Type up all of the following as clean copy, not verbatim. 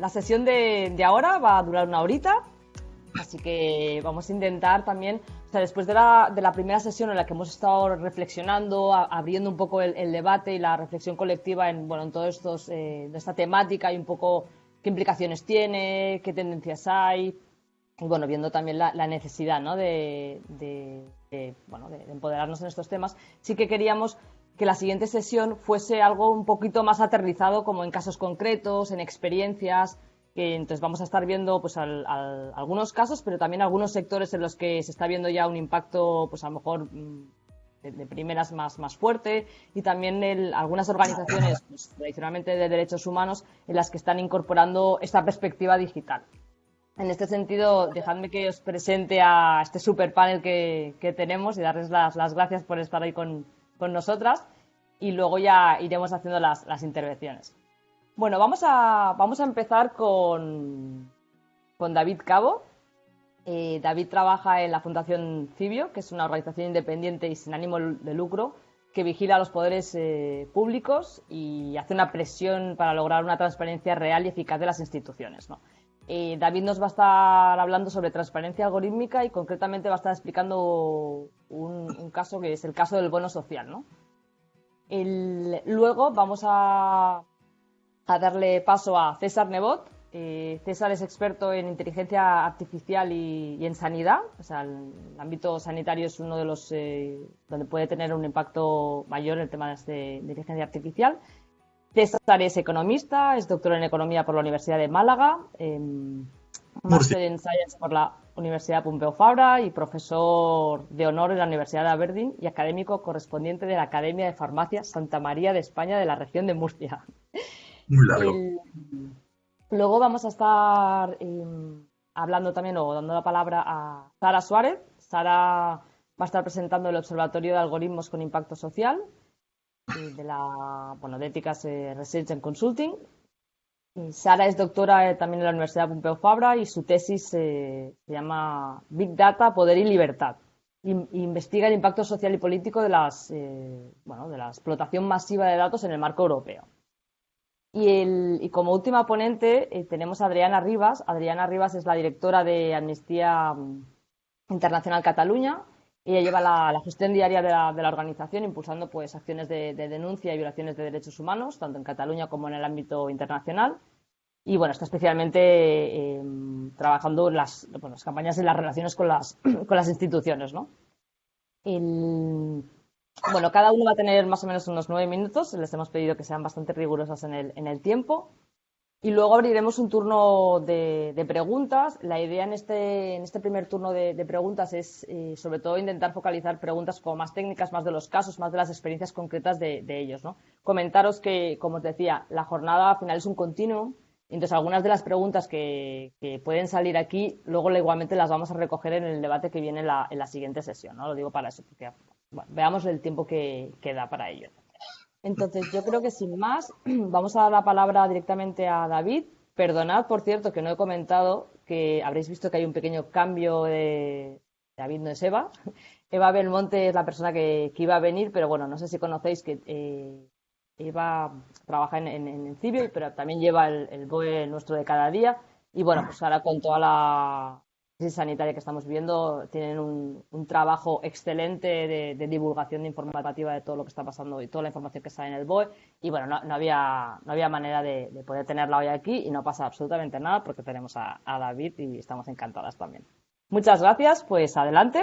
la sesión de ahora va a durar una horita, así que vamos a intentar también, o sea, después de la primera sesión en la que hemos estado reflexionando, abriendo un poco el debate y la reflexión colectiva en todo de esta temática y un poco qué implicaciones tiene, qué tendencias hay, y bueno, viendo también la necesidad, ¿no? De empoderarnos en estos temas, sí que queríamos que la siguiente sesión fuese algo un poquito más aterrizado, como en casos concretos, en experiencias, que entonces vamos a estar viendo pues algunos casos, pero también algunos sectores en los que se está viendo ya un impacto, pues a lo mejor de primeras más fuerte, y también algunas organizaciones pues, tradicionalmente de derechos humanos en las que están incorporando esta perspectiva digital. En este sentido, dejadme que os presente a este super panel que tenemos y darles las gracias por estar ahí con nosotras, y luego ya iremos haciendo las intervenciones. Bueno, vamos a empezar con David Cabo. David trabaja en la Fundación Cibio, que es una organización independiente y sin ánimo de lucro que vigila los poderes públicos y hace una presión para lograr una transparencia real y eficaz de las instituciones, ¿no? David nos va a estar hablando sobre transparencia algorítmica y concretamente va a estar explicando un caso que es el caso del bono social, ¿no? Luego vamos a darle paso a César Nebot. César es experto en inteligencia artificial y en sanidad. O sea, el ámbito sanitario es uno de los donde puede tener un impacto mayor el tema de inteligencia artificial. César es economista, es doctor en economía por la Universidad de Málaga, máster en Science por la Universidad Pompeu Fabra y profesor de honor en la Universidad de Aberdeen y académico correspondiente de la Academia de Farmacia Santa María de España de la región de Murcia. Muy largo. Luego vamos a estar hablando también o dando la palabra a Sara Suárez. Sara va a estar presentando el Observatorio de Algoritmos con Impacto Social de Éticas Research and Consulting. Sara es doctora también en la Universidad Pompeu Fabra y su tesis se llama Big Data, Poder y Libertad. Investiga el impacto social y político de la explotación masiva de datos en el marco europeo. Y como última ponente tenemos a Adriana Ribas. Adriana Ribas es la directora de Amnistía Internacional Cataluña. Ella lleva la gestión diaria de la organización, impulsando pues acciones de denuncia y violaciones de derechos humanos, tanto en Cataluña como en el ámbito internacional. Y bueno, está especialmente trabajando en las campañas y las relaciones con las instituciones, ¿no? Bueno, cada uno va a tener más o menos unos 9 minutos. Les hemos pedido que sean bastante rigurosas en el tiempo. Y luego abriremos un turno de preguntas. La idea en este primer turno de preguntas es, sobre todo, intentar focalizar preguntas como más técnicas, más de los casos, más de las experiencias concretas de ellos, ¿no? Comentaros que, como os decía, la jornada al final es un continuum. Entonces, algunas de las preguntas que pueden salir aquí, luego igualmente las vamos a recoger en el debate que viene en la siguiente sesión, ¿no? Lo digo para eso, porque bueno, veamos el tiempo que da para ello. Entonces, yo creo que sin más, vamos a dar la palabra directamente a David. Perdonad, por cierto, que no he comentado que habréis visto que hay un pequeño cambio de David, no es Eva. Eva Belmonte es la persona que iba a venir, pero bueno, no sé si conocéis que Eva trabaja en Cibio, pero también lleva el BOE nuestro de cada día. Y bueno, pues ahora con toda la crisis sanitaria que estamos viviendo, tienen un trabajo excelente de divulgación de informativa de todo lo que está pasando y toda la información que sale en el BOE. Y bueno, no había manera de poder tenerla hoy aquí y no pasa absolutamente nada porque tenemos a David y estamos encantadas también. Muchas gracias, pues adelante.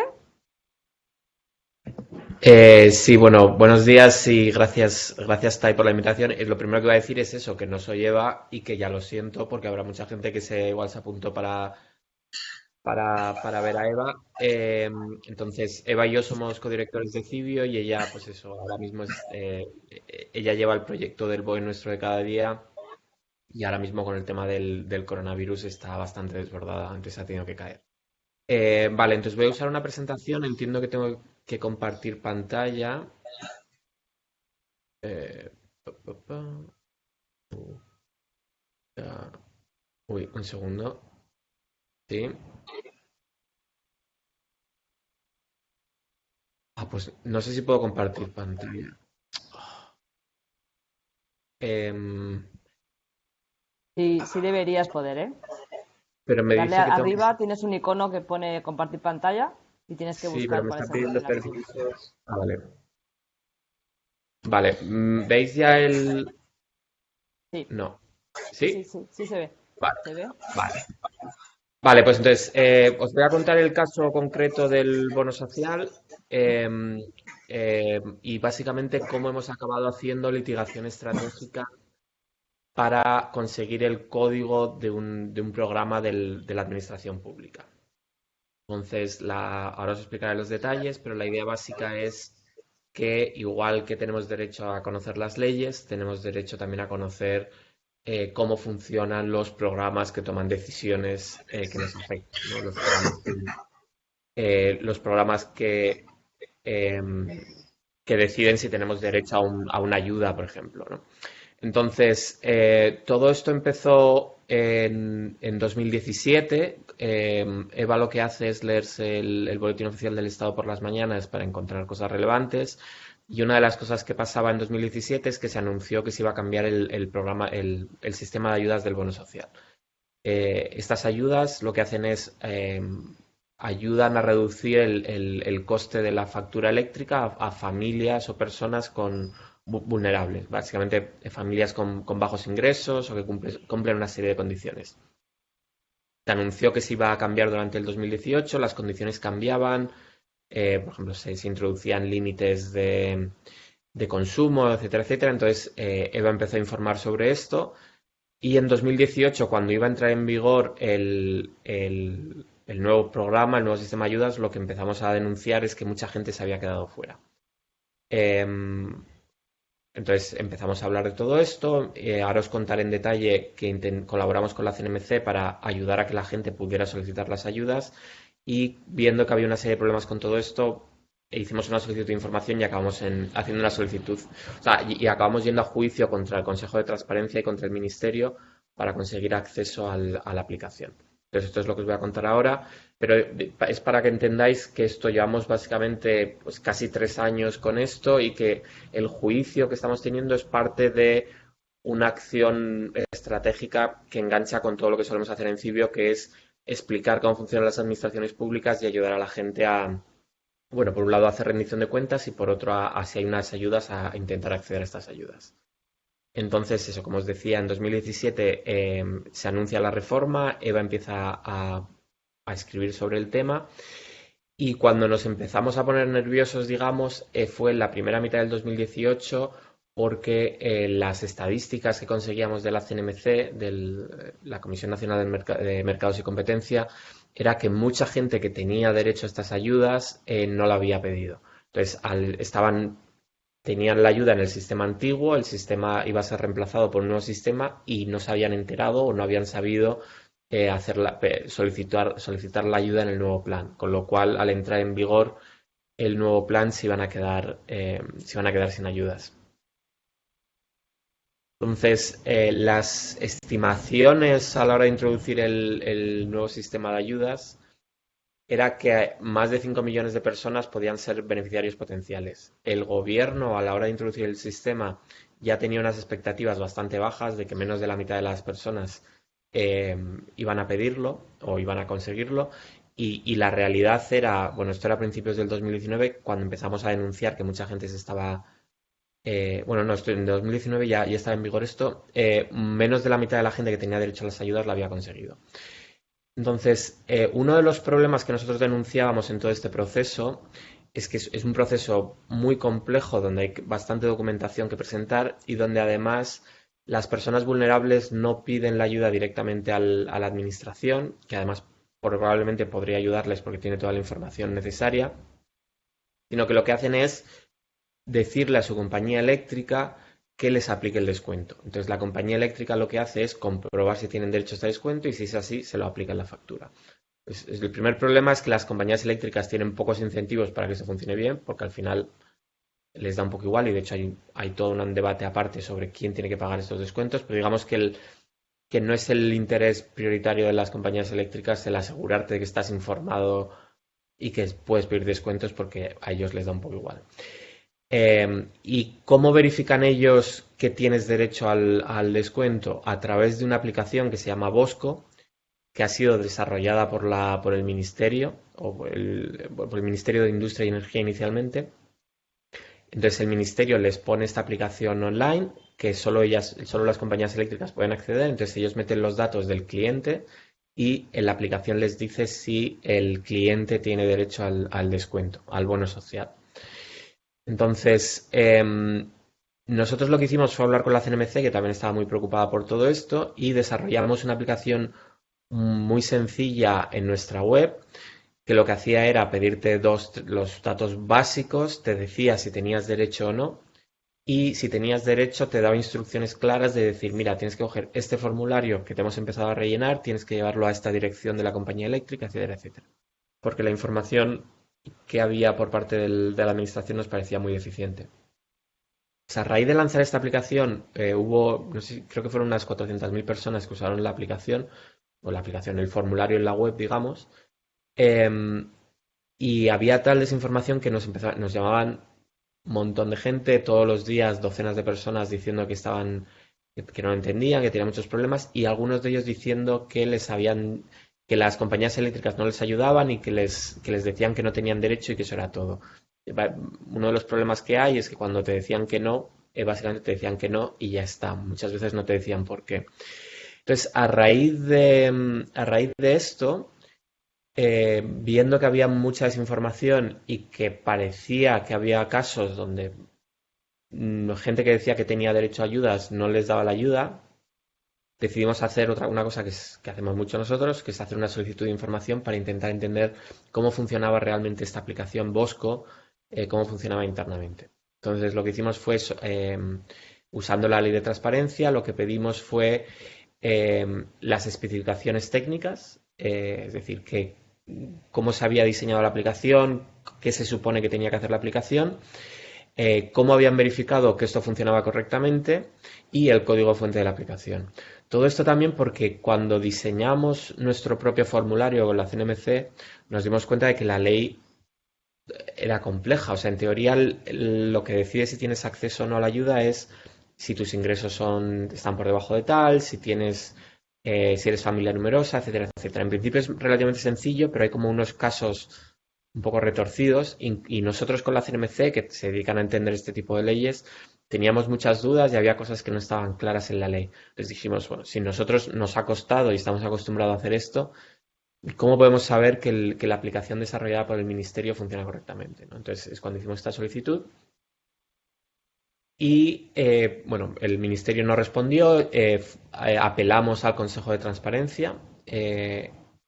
Sí, bueno, buenos días y gracias Tai por la invitación. Lo primero que voy a decir es eso, que no soy Eva y que ya lo siento porque habrá mucha gente que igual se apuntó para ver a Eva. Entonces, Eva y yo somos codirectores de Cibio y ella, pues eso, ahora mismo ella lleva el proyecto del BOE nuestro de cada día y ahora mismo con el tema del coronavirus está bastante desbordada, antes ha tenido que caer. Vale, entonces voy a usar una presentación, entiendo que tengo que compartir pantalla. Pa, pa, pa. Ya. Uy, un segundo. Sí. Pues no sé si puedo compartir pantalla. Em, Sí, sí deberías poder, ¿eh? Pero me Darle dice que tengo que... arriba, tienes un icono que pone compartir pantalla y tienes que Sí, pero buscar me cuál está es el pidiendo el archivo. permisos. Ah, vale. Vale, ¿veis ya el...? Sí, No. sí, sí, ¿Sí? sí, sí se ve. Vale, ¿Se ve? vale. Vale, pues entonces os voy a contar el caso concreto del bono social y básicamente cómo hemos acabado haciendo litigación estratégica para conseguir el código de un programa de la administración pública. Entonces, ahora os explicaré los detalles, pero la idea básica es que igual que tenemos derecho a conocer las leyes, tenemos derecho también a conocer cómo funcionan los programas que toman decisiones que nos afectan, ¿no? Los programas em, que deciden si tenemos derecho a una ayuda, por ejemplo, ¿no? Entonces, todo esto empezó en 2017. Eva lo que hace es leerse el Boletín Oficial del Estado por las mañanas para encontrar cosas relevantes. Y una de las cosas que pasaba en 2017 es que se anunció que se iba a cambiar el programa, el sistema de ayudas del bono social. Estas ayudas lo que hacen es ayudan a reducir el coste de la factura eléctrica a familias o personas vulnerables, básicamente familias con bajos ingresos o que cumplen una serie de condiciones. Se anunció que se iba a cambiar durante el 2018, las condiciones cambiaban, por ejemplo, se introducían límites de consumo, etcétera, etcétera. Entonces, Eva empezó a informar sobre esto y en 2018, cuando iba a entrar en vigor el nuevo programa, el nuevo sistema de ayudas, lo que empezamos a denunciar es que mucha gente se había quedado fuera. Em, entonces empezamos a hablar de todo esto. Ahora os contaré en detalle que colaboramos con la CNMC para ayudar a que la gente pudiera solicitar las ayudas y viendo que había una serie de problemas con todo esto, hicimos una solicitud de información y acabamos haciendo una solicitud, o sea, y acabamos yendo a juicio contra el Consejo de Transparencia y contra el Ministerio para conseguir acceso a la aplicación. Entonces, esto es lo que os voy a contar ahora, pero es para que entendáis que esto llevamos básicamente pues, casi 3 años con esto y que el juicio que estamos teniendo es parte de una acción estratégica que engancha con todo lo que solemos hacer en Cibio, que es explicar cómo funcionan las administraciones públicas y ayudar a la gente a, bueno, por un lado a hacer rendición de cuentas y por otro si hay unas ayudas a intentar acceder a estas ayudas. Entonces, eso, como os decía, en 2017 se anuncia la reforma, Eva empieza a escribir sobre el tema y cuando nos empezamos a poner nerviosos, digamos, fue en la primera mitad del 2018 porque las estadísticas que conseguíamos de la CNMC, de la Comisión Nacional de Mercados y Competencia, era que mucha gente que tenía derecho a estas ayudas no la había pedido. Entonces, tenían la ayuda en el sistema antiguo, el sistema iba a ser reemplazado por un nuevo sistema y no se habían enterado o no habían sabido solicitar la ayuda en el nuevo plan, con lo cual al entrar en vigor el nuevo plan se iban a quedar sin ayudas. Entonces, las estimaciones a la hora de introducir el nuevo sistema de ayudas era que más de 5 millones de personas podían ser beneficiarios potenciales. El gobierno, a la hora de introducir el sistema, ya tenía unas expectativas bastante bajas de que menos de la mitad de las personas iban a pedirlo o iban a conseguirlo. Y la realidad era, bueno, esto era a principios del 2019, cuando empezamos a denunciar que mucha gente se estaba bueno, no, en 2019 ya estaba en vigor esto. Menos de la mitad de la gente que tenía derecho a las ayudas la había conseguido. Entonces, uno de los problemas que nosotros denunciábamos en todo este proceso es que es un proceso muy complejo donde hay bastante documentación que presentar y donde además las personas vulnerables no piden la ayuda directamente a la administración, que además probablemente podría ayudarles porque tiene toda la información necesaria, sino que lo que hacen es decirle a su compañía eléctrica que les aplique el descuento. Entonces la compañía eléctrica lo que hace es comprobar si tienen derecho a este descuento y si es así, se lo aplica en la factura. El primer problema es que las compañías eléctricas tienen pocos incentivos para que esto funcione bien, porque al final les da un poco igual y de hecho hay todo un debate aparte sobre quién tiene que pagar estos descuentos, pero digamos que no es el interés prioritario de las compañías eléctricas el asegurarte de que estás informado y que puedes pedir descuentos porque a ellos les da un poco igual. ¿Y cómo verifican ellos que tienes derecho al descuento? A través de una aplicación que se llama Bosco, que ha sido desarrollada por el Ministerio, o por el Ministerio de Industria y Energía inicialmente. Entonces el Ministerio les pone esta aplicación online que solo las compañías eléctricas pueden acceder. Entonces ellos meten los datos del cliente y en la aplicación les dice si el cliente tiene derecho al descuento, al bono social. Entonces, nosotros lo que hicimos fue hablar con la CNMC, que también estaba muy preocupada por todo esto, y desarrollamos una aplicación muy sencilla en nuestra web, que lo que hacía era pedirte los datos básicos, te decía si tenías derecho o no, y si tenías derecho te daba instrucciones claras de decir, mira, tienes que coger este formulario que te hemos empezado a rellenar, tienes que llevarlo a esta dirección de la compañía eléctrica, etcétera, etcétera. Porque la información que había por parte de la administración nos parecía muy deficiente. Pues a raíz de lanzar esta aplicación, hubo, no sé, creo que fueron unas 400.000 personas que usaron la aplicación, el formulario en la web, digamos, em, y había tal desinformación que nos llamaban un montón de gente, todos los días docenas de personas diciendo que no entendían, que tenían muchos problemas, y algunos de ellos diciendo que las compañías eléctricas no les ayudaban y que les decían que no tenían derecho y que eso era todo. Uno de los problemas que hay es que cuando te decían que no, básicamente te decían que no y ya está. Muchas veces no te decían por qué. Entonces, a raíz de esto, viendo que había mucha desinformación y que parecía que había casos donde gente que decía que tenía derecho a ayudas no les daba la ayuda, decidimos hacer una cosa que hacemos mucho nosotros, que es hacer una solicitud de información para intentar entender cómo funcionaba realmente esta aplicación Bosco, cómo funcionaba internamente. Entonces, lo que hicimos fue, usando la ley de transparencia, lo que pedimos fue las especificaciones técnicas, es decir, cómo se había diseñado la aplicación, qué se supone que tenía que hacer la aplicación, cómo habían verificado que esto funcionaba correctamente y el código fuente de la aplicación. Todo esto también porque cuando diseñamos nuestro propio formulario con la CNMC nos dimos cuenta de que la ley era compleja. O sea, en teoría lo que decide si tienes acceso o no a la ayuda es si tus ingresos están por debajo de tal, si eres familia numerosa, etcétera, etcétera. En principio es relativamente sencillo, pero hay como unos casos un poco retorcidos y nosotros con la CNMC, que se dedican a entender este tipo de leyes, teníamos muchas dudas y había cosas que no estaban claras en la ley. Les dijimos, bueno, si nosotros nos ha costado y estamos acostumbrados a hacer esto, ¿cómo podemos saber que la aplicación desarrollada por el Ministerio funciona correctamente, ¿no? Entonces es cuando hicimos esta solicitud y, bueno, el Ministerio no respondió, apelamos al Consejo de Transparencia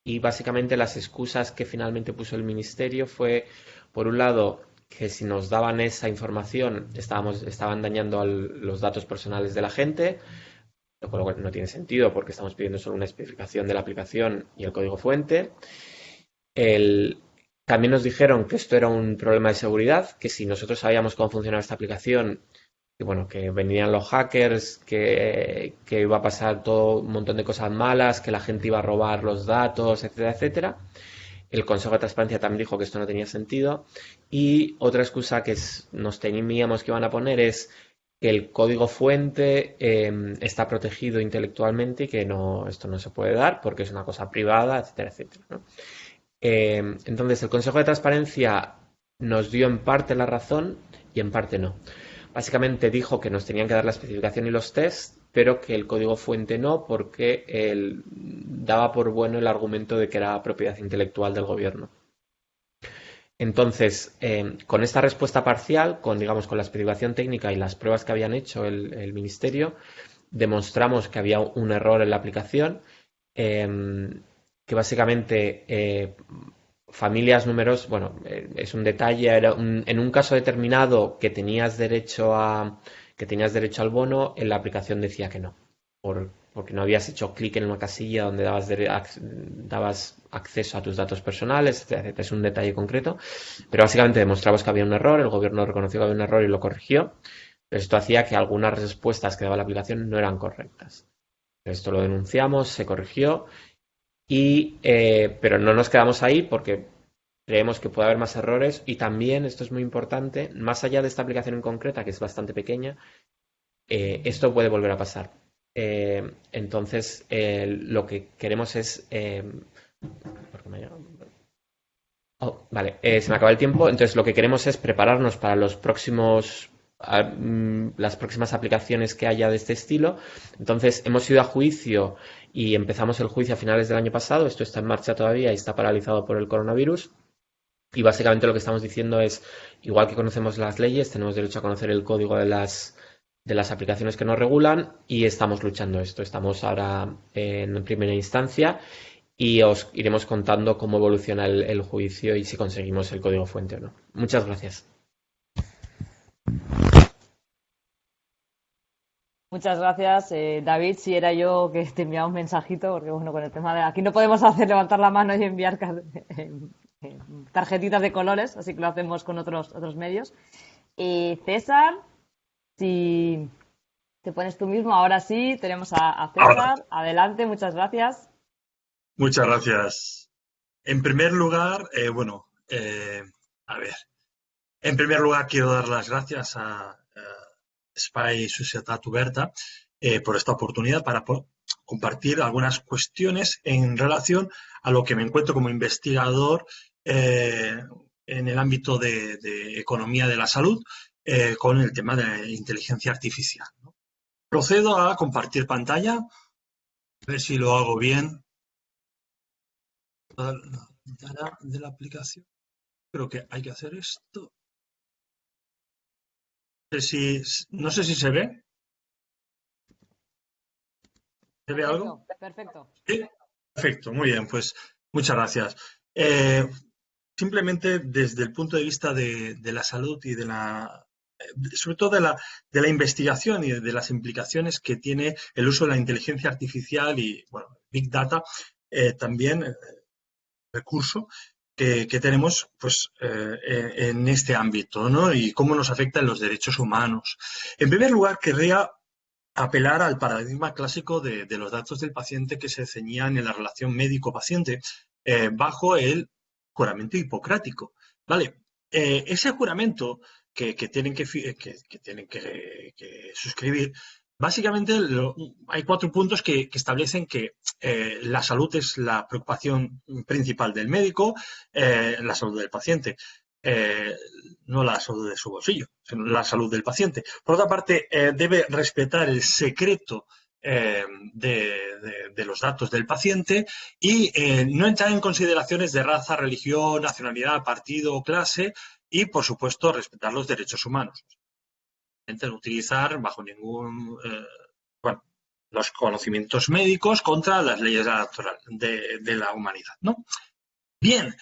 y básicamente las excusas que finalmente puso el Ministerio fue, por un lado, que si nos daban esa información estaban dañando los datos personales de la gente, lo cual no tiene sentido porque estamos pidiendo solo una especificación de la aplicación y el código fuente. También nos dijeron que esto era un problema de seguridad, que si nosotros sabíamos cómo funcionaba esta aplicación, que bueno, que venían los hackers, que iba a pasar todo un montón de cosas malas, que la gente iba a robar los datos, etcétera, etcétera. El Consejo de Transparencia también dijo que esto no tenía sentido. Y otra excusa que nos temíamos que iban a poner es que el código fuente está protegido intelectualmente y que esto no se puede dar porque es una cosa privada, etcétera, etcétera, ¿no? Entonces, el Consejo de Transparencia nos dio en parte la razón y en parte no. Básicamente dijo que nos tenían que dar la especificación y los tests, pero que el código fuente no, porque él daba por bueno el argumento de que era propiedad intelectual del gobierno. Entonces, con esta respuesta parcial, digamos, con la especificación técnica y las pruebas que habían hecho el Ministerio, demostramos que había un error en la aplicación, que básicamente familias numerosas, bueno, es un detalle, en un caso determinado que tenías derecho al bono, en la aplicación decía que no, porque no habías hecho clic en una casilla donde dabas acceso a tus datos personales, etcétera. Es un detalle concreto, pero básicamente demostramos que había un error, el gobierno reconoció que había un error y lo corrigió, pero esto hacía que algunas respuestas que daba la aplicación no eran correctas. Esto lo denunciamos, se corrigió, pero no nos quedamos ahí porque creemos que puede haber más errores y también, esto es muy importante, más allá de esta aplicación en concreta, que es bastante pequeña, esto puede volver a pasar. Entonces, lo que queremos es... ¿por qué me ha llegado? Oh, vale, se me acaba el tiempo. Entonces, lo que queremos es prepararnos para los próximos, las próximas aplicaciones que haya de este estilo. Entonces, hemos ido a juicio y empezamos el juicio a finales del año pasado. Esto está en marcha todavía y está paralizado por el coronavirus. Y básicamente lo que estamos diciendo es, igual que conocemos las leyes, tenemos derecho a conocer el código de las aplicaciones que nos regulan y estamos luchando esto. Estamos ahora en primera instancia y os iremos contando cómo evoluciona el juicio y si conseguimos el código fuente o no. Muchas gracias. Muchas gracias, David. Si era yo que te enviaba un mensajito, porque bueno, con el tema de aquí no podemos hacer levantar la mano y enviar tarjetitas de colores, así que lo hacemos con otros medios. César, si te pones tú mismo, ahora sí, tenemos a Ahora, César. Adelante, muchas gracias. muchas gracias. En primer lugar, a ver, en primer lugar quiero dar las gracias a Espai Societat Oberta por esta oportunidad para compartir algunas cuestiones en relación a lo que me encuentro como investigador en el ámbito de economía de la salud con el tema de inteligencia artificial, ¿no? Procedo a compartir pantalla, a ver si lo hago bien. La ventana de la aplicación. Creo que hay que hacer esto. No sé si se ve. ¿Se ve algo? Perfecto, perfecto. Sí. Perfecto, muy bien, pues muchas gracias. Simplemente desde el punto de vista de la salud y sobre todo de la investigación y de las implicaciones que tiene el uso de la inteligencia artificial y, bueno, Big Data, también recurso que tenemos pues, en este ámbito, ¿no? Y cómo nos afecta en los derechos humanos. En primer lugar, querría apelar al paradigma clásico de los datos del paciente que se ceñían en la relación médico-paciente bajo el juramento hipocrático. ¿Vale? Ese juramento que tienen que suscribir, básicamente hay 4 puntos que establecen que la salud es la preocupación principal del médico, la salud del paciente. No la salud de su bolsillo, sino la salud del paciente. Por otra parte, debe respetar el secreto de los datos del paciente y no entrar en consideraciones de raza, religión, nacionalidad, partido o clase y, por supuesto, respetar los derechos humanos. No utilizar bajo ningún... los conocimientos médicos contra las leyes de la humanidad, ¿no? Bien,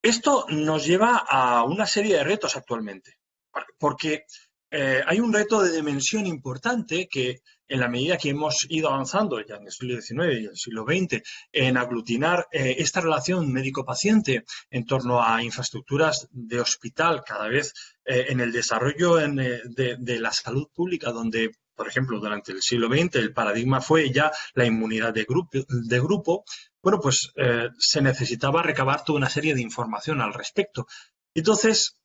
esto nos lleva a una serie de retos actualmente, porque hay un reto de dimensión importante que en la medida que hemos ido avanzando ya en el siglo XIX y el siglo XX en aglutinar esta relación médico-paciente en torno a infraestructuras de hospital cada vez en el desarrollo de la salud pública, donde, por ejemplo, durante el siglo XX el paradigma fue ya la inmunidad de grupo. Bueno, pues se necesitaba recabar toda una serie de información al respecto. Entonces,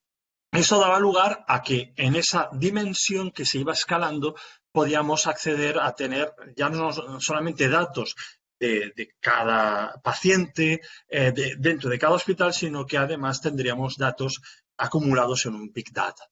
eso daba lugar a que en esa dimensión que se iba escalando podíamos acceder a tener ya no solamente datos de cada paciente dentro de cada hospital, sino que además tendríamos datos acumulados en un Big Data.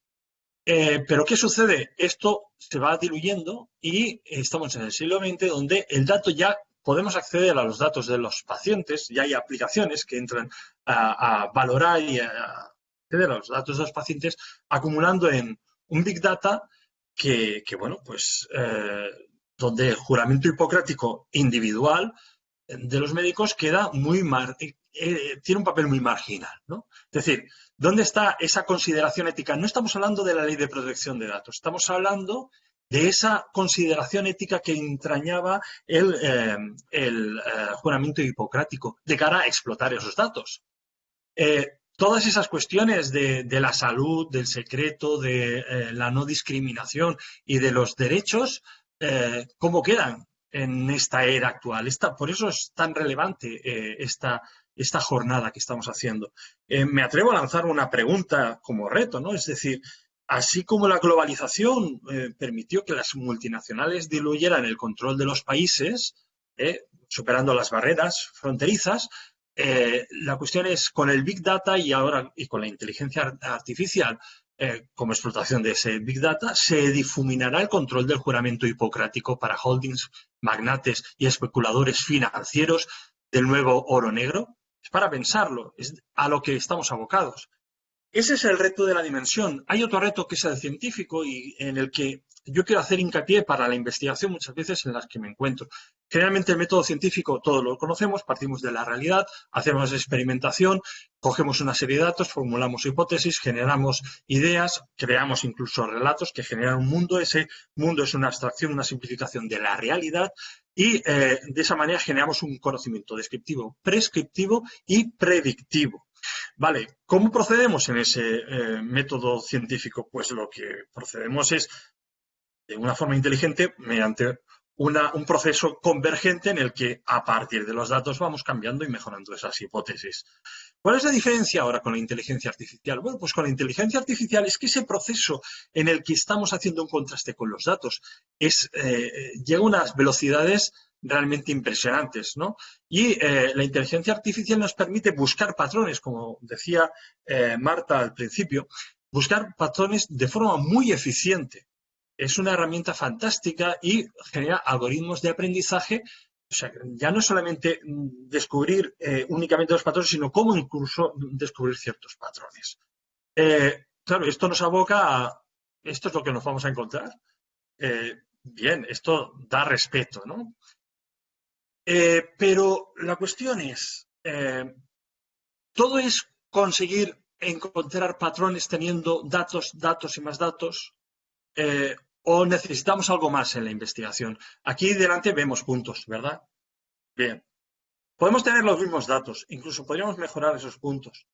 Pero ¿qué sucede? Esto se va diluyendo y estamos en el siglo XX donde el dato ya podemos acceder a los datos de los pacientes, ya hay aplicaciones que entran a valorar y a acceder a los datos de los pacientes acumulando en un Big Data que bueno, pues donde el juramento hipocrático individual de los médicos queda tiene un papel muy marginal, ¿no? Es decir, ¿dónde está esa consideración ética? No estamos hablando de la ley de protección de datos, estamos hablando de esa consideración ética que entrañaba el juramento hipocrático de cara a explotar esos datos. Todas esas cuestiones de la salud, del secreto, de la no discriminación y de los derechos, ¿cómo quedan en esta era actual? Por eso es tan relevante esta esta jornada que estamos haciendo. Me atrevo a lanzar una pregunta como reto, ¿no? Es decir, así como la globalización permitió que las multinacionales diluyeran el control de los países, superando las barreras fronterizas, la cuestión es con el Big Data y con la inteligencia artificial como explotación de ese Big Data, se difuminará el control del juramento hipocrático para holdings, magnates y especuladores financieros del nuevo oro negro. Es para pensarlo, es a lo que estamos abocados. Ese es el reto de la dimensión. Hay otro reto que es el científico y en el que yo quiero hacer hincapié para la investigación muchas veces en las que me encuentro. Generalmente el método científico todos lo conocemos, partimos de la realidad, hacemos experimentación, cogemos una serie de datos, formulamos hipótesis, generamos ideas, creamos incluso relatos que generan un mundo. Ese mundo es una abstracción, una simplificación de la realidad y de esa manera generamos un conocimiento descriptivo, prescriptivo y predictivo. Vale, ¿cómo procedemos en ese método científico? Pues lo que procedemos es de una forma inteligente mediante un proceso convergente en el que a partir de los datos vamos cambiando y mejorando esas hipótesis. ¿Cuál es la diferencia ahora con la inteligencia artificial? Bueno, pues con la inteligencia artificial es que ese proceso en el que estamos haciendo un contraste con los datos llega a unas velocidades realmente impresionantes, ¿no? Y la inteligencia artificial nos permite buscar patrones, como decía Marta al principio, buscar patrones de forma muy eficiente. Es una herramienta fantástica y genera algoritmos de aprendizaje. O sea, ya no solamente descubrir únicamente los patrones, sino cómo incluso descubrir ciertos patrones. Claro, esto nos aboca a... ¿Esto es lo que nos vamos a encontrar? Bien, esto da respeto, ¿no? Pero la cuestión es, ¿todo es conseguir encontrar patrones teniendo datos, datos y más datos? ¿O necesitamos algo más en la investigación? Aquí delante vemos puntos, ¿verdad? Bien. Podemos tener los mismos datos, incluso podríamos mejorar esos puntos.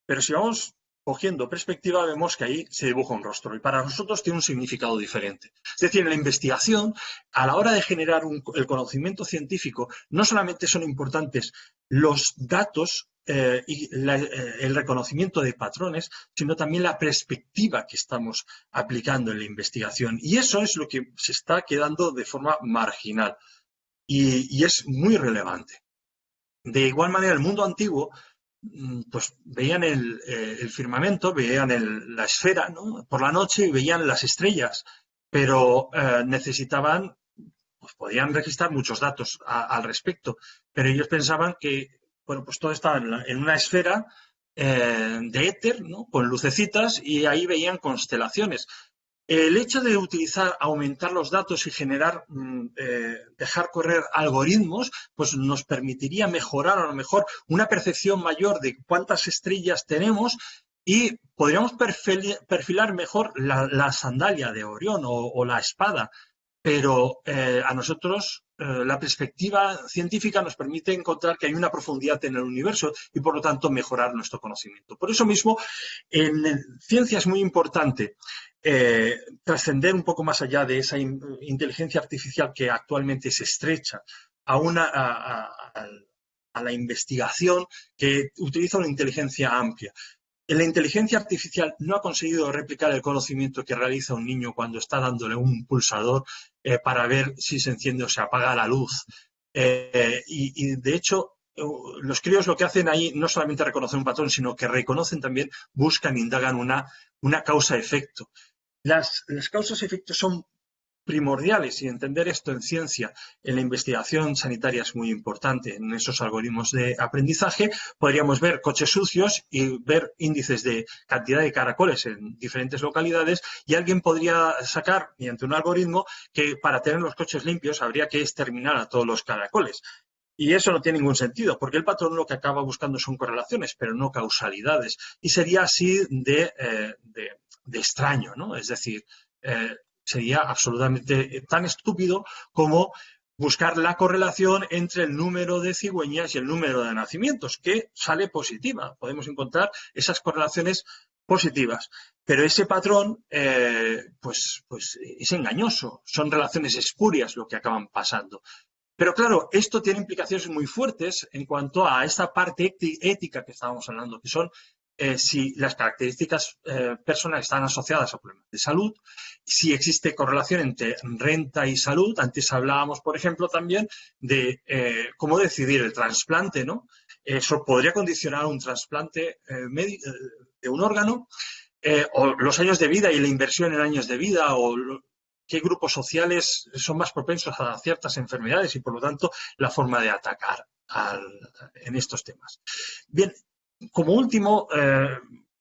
Pero si vamos cogiendo perspectiva, vemos que ahí se dibuja un rostro y para nosotros tiene un significado diferente. Es decir, en la investigación, a la hora de generar el conocimiento científico, no solamente son importantes los datos y el reconocimiento de patrones, sino también la perspectiva que estamos aplicando en la investigación. Y eso es lo que se está quedando de forma marginal y es muy relevante. De igual manera, el mundo antiguo pues veían el firmamento, veían la esfera, ¿no? Por la noche y veían las estrellas, pero necesitaban, pues podían registrar muchos datos al respecto, pero ellos pensaban que, bueno, pues todo estaba en una esfera de éter, ¿no? Con lucecitas y ahí veían constelaciones. El hecho de aumentar los datos y generar, dejar correr algoritmos, pues nos permitiría mejorar a lo mejor una percepción mayor de cuántas estrellas tenemos y podríamos perfilar mejor la sandalia de Orión o la espada. Pero a nosotros la perspectiva científica nos permite encontrar que hay una profundidad en el universo y por lo tanto mejorar nuestro conocimiento. Por eso mismo en ciencia es muy importante trascender un poco más allá de esa inteligencia artificial que actualmente se estrecha a la investigación que utiliza una inteligencia amplia. La inteligencia artificial no ha conseguido replicar el conocimiento que realiza un niño cuando está dándole un pulsador para ver si se enciende o se apaga la luz. Y de hecho, los críos lo que hacen ahí no solamente reconocer un patrón, sino que reconocen también, buscan, indagan una causa-efecto. Las causas-efectos son primordiales y entender esto en ciencia, en la investigación sanitaria es muy importante. En esos algoritmos de aprendizaje podríamos ver coches sucios y ver índices de cantidad de caracoles en diferentes localidades y alguien podría sacar mediante un algoritmo que para tener los coches limpios habría que exterminar a todos los caracoles. Y eso no tiene ningún sentido, porque el patrón lo que acaba buscando son correlaciones, pero no causalidades. Y sería así de extraño, ¿no? Es decir, sería absolutamente tan estúpido como buscar la correlación entre el número de cigüeñas y el número de nacimientos, que sale positiva. Podemos encontrar esas correlaciones positivas. Pero ese patrón, pues es engañoso. Son relaciones espurias lo que acaban pasando. Pero claro, esto tiene implicaciones muy fuertes en cuanto a esta parte ética que estábamos hablando, que son si las características personales están asociadas a problemas de salud, si existe correlación entre renta y salud. Antes hablábamos, por ejemplo, también de cómo decidir el trasplante, ¿no? Eso podría condicionar un trasplante de un órgano, o los años de vida y la inversión en años de vida, o qué grupos sociales son más propensos a ciertas enfermedades y, por lo tanto, la forma de atacar en estos temas. Bien, como último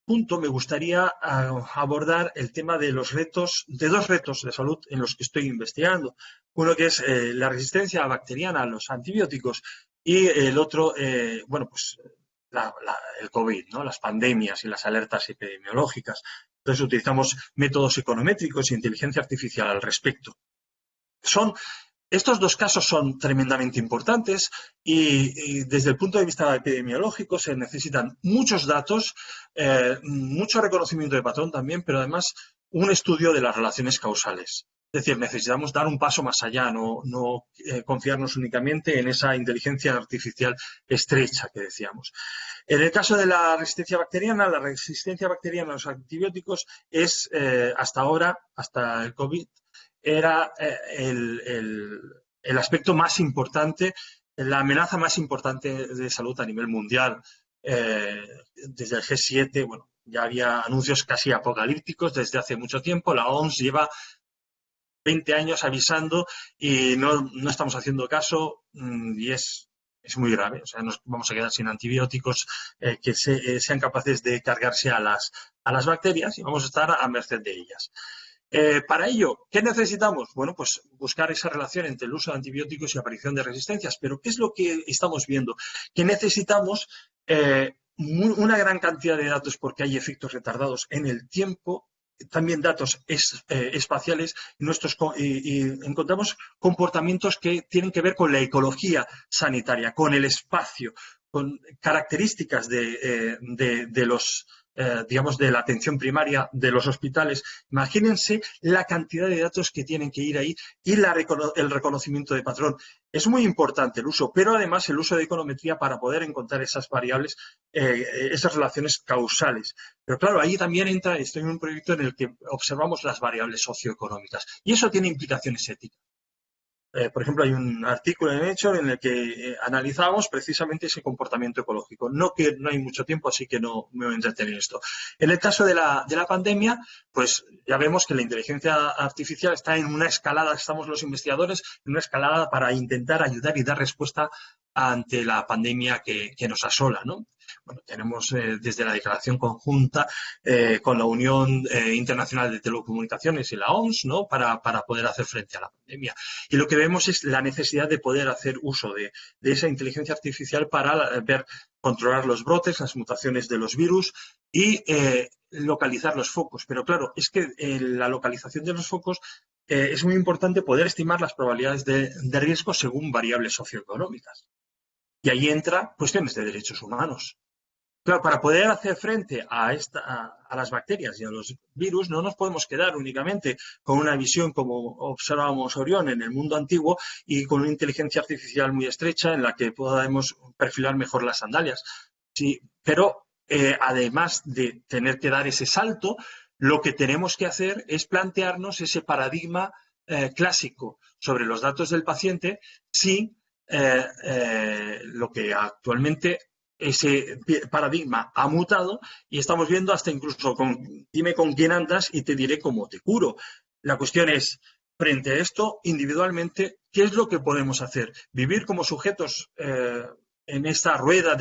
punto, me gustaría abordar el tema de dos retos de salud en los que estoy investigando. Uno que es la resistencia bacteriana a los antibióticos y el otro, bueno, pues el COVID, ¿no? Las pandemias y las alertas epidemiológicas. Entonces utilizamos métodos econométricos e inteligencia artificial al respecto. Estos dos casos son tremendamente importantes y desde el punto de vista epidemiológico se necesitan muchos datos, mucho reconocimiento de patrón también, pero además un estudio de las relaciones causales. Es decir, necesitamos dar un paso más allá, no confiarnos únicamente en esa inteligencia artificial estrecha que decíamos. En el caso de la resistencia bacteriana a los antibióticos es hasta ahora, hasta el COVID, era el aspecto más importante, la amenaza más importante de salud a nivel mundial. Desde el G7, bueno, ya había anuncios casi apocalípticos desde hace mucho tiempo. La OMS lleva 20 años avisando y no estamos haciendo caso, y es muy grave. O sea, nos vamos a quedar sin antibióticos que sean capaces de cargarse a las bacterias y vamos a estar a merced de ellas. Para ello, ¿qué necesitamos? Bueno, pues buscar esa relación entre el uso de antibióticos y aparición de resistencias. Pero ¿qué es lo que estamos viendo? Que necesitamos una gran cantidad de datos porque hay efectos retardados en el tiempo, también datos espaciales, y encontramos comportamientos que tienen que ver con la ecología sanitaria, con el espacio, con características de los digamos, de la atención primaria de los hospitales. Imagínense la cantidad de datos que tienen que ir ahí y el reconocimiento de patrón. Es muy importante el uso, pero además el uso de econometría para poder encontrar esas variables, esas relaciones causales. Pero claro, ahí también estoy en un proyecto en el que observamos las variables socioeconómicas y eso tiene implicaciones éticas. Por ejemplo, hay un artículo en Nature en el que analizábamos precisamente ese comportamiento ecológico. No hay mucho tiempo, así que no me voy a entretener en esto. En el caso de la pandemia, pues ya vemos que la inteligencia artificial está en una escalada, estamos los investigadores en una escalada para intentar ayudar y dar respuesta ante la pandemia que nos asola, ¿no? Bueno, tenemos desde la declaración conjunta con la Unión Internacional de Telecomunicaciones y la OMS, ¿no? Para poder hacer frente a la pandemia. Y lo que vemos es la necesidad de poder hacer uso de esa inteligencia artificial para controlar los brotes, las mutaciones de los virus y localizar los focos. Pero claro, es que la localización de los focos es muy importante poder estimar las probabilidades de riesgo según variables socioeconómicas. Y ahí entran cuestiones de derechos humanos. Claro, para poder hacer frente a las bacterias y a los virus no nos podemos quedar únicamente con una visión como observábamos Orión en el mundo antiguo y con una inteligencia artificial muy estrecha en la que podamos perfilar mejor las sandalias. Sí, pero además de tener que dar ese salto, lo que tenemos que hacer es plantearnos ese paradigma clásico sobre los datos del paciente si lo que actualmente ese paradigma ha mutado y estamos viendo hasta incluso dime con quién andas y te diré cómo te curo. La cuestión es, frente a esto, individualmente, ¿qué es lo que podemos hacer? ¿Vivir como sujetos en esta rueda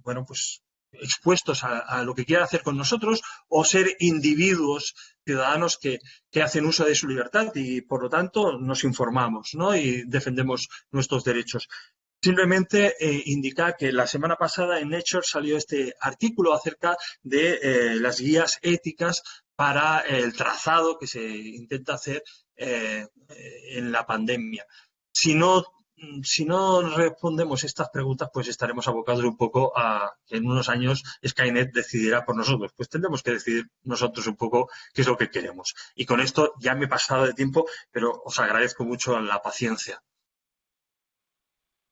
bueno, pues expuestos a lo que quiera hacer con nosotros o ser individuos ciudadanos que hacen uso de su libertad y, por lo tanto, nos informamos, ¿no? Y defendemos nuestros derechos? Simplemente indicar que la semana pasada en Nature salió este artículo acerca de las guías éticas para el trazado que se intenta hacer en la pandemia. Si no respondemos estas preguntas, pues estaremos abocados un poco a que en unos años Skynet decidirá por nosotros. Pues tendremos que decidir nosotros un poco qué es lo que queremos. Y con esto ya me he pasado de tiempo, pero os agradezco mucho la paciencia.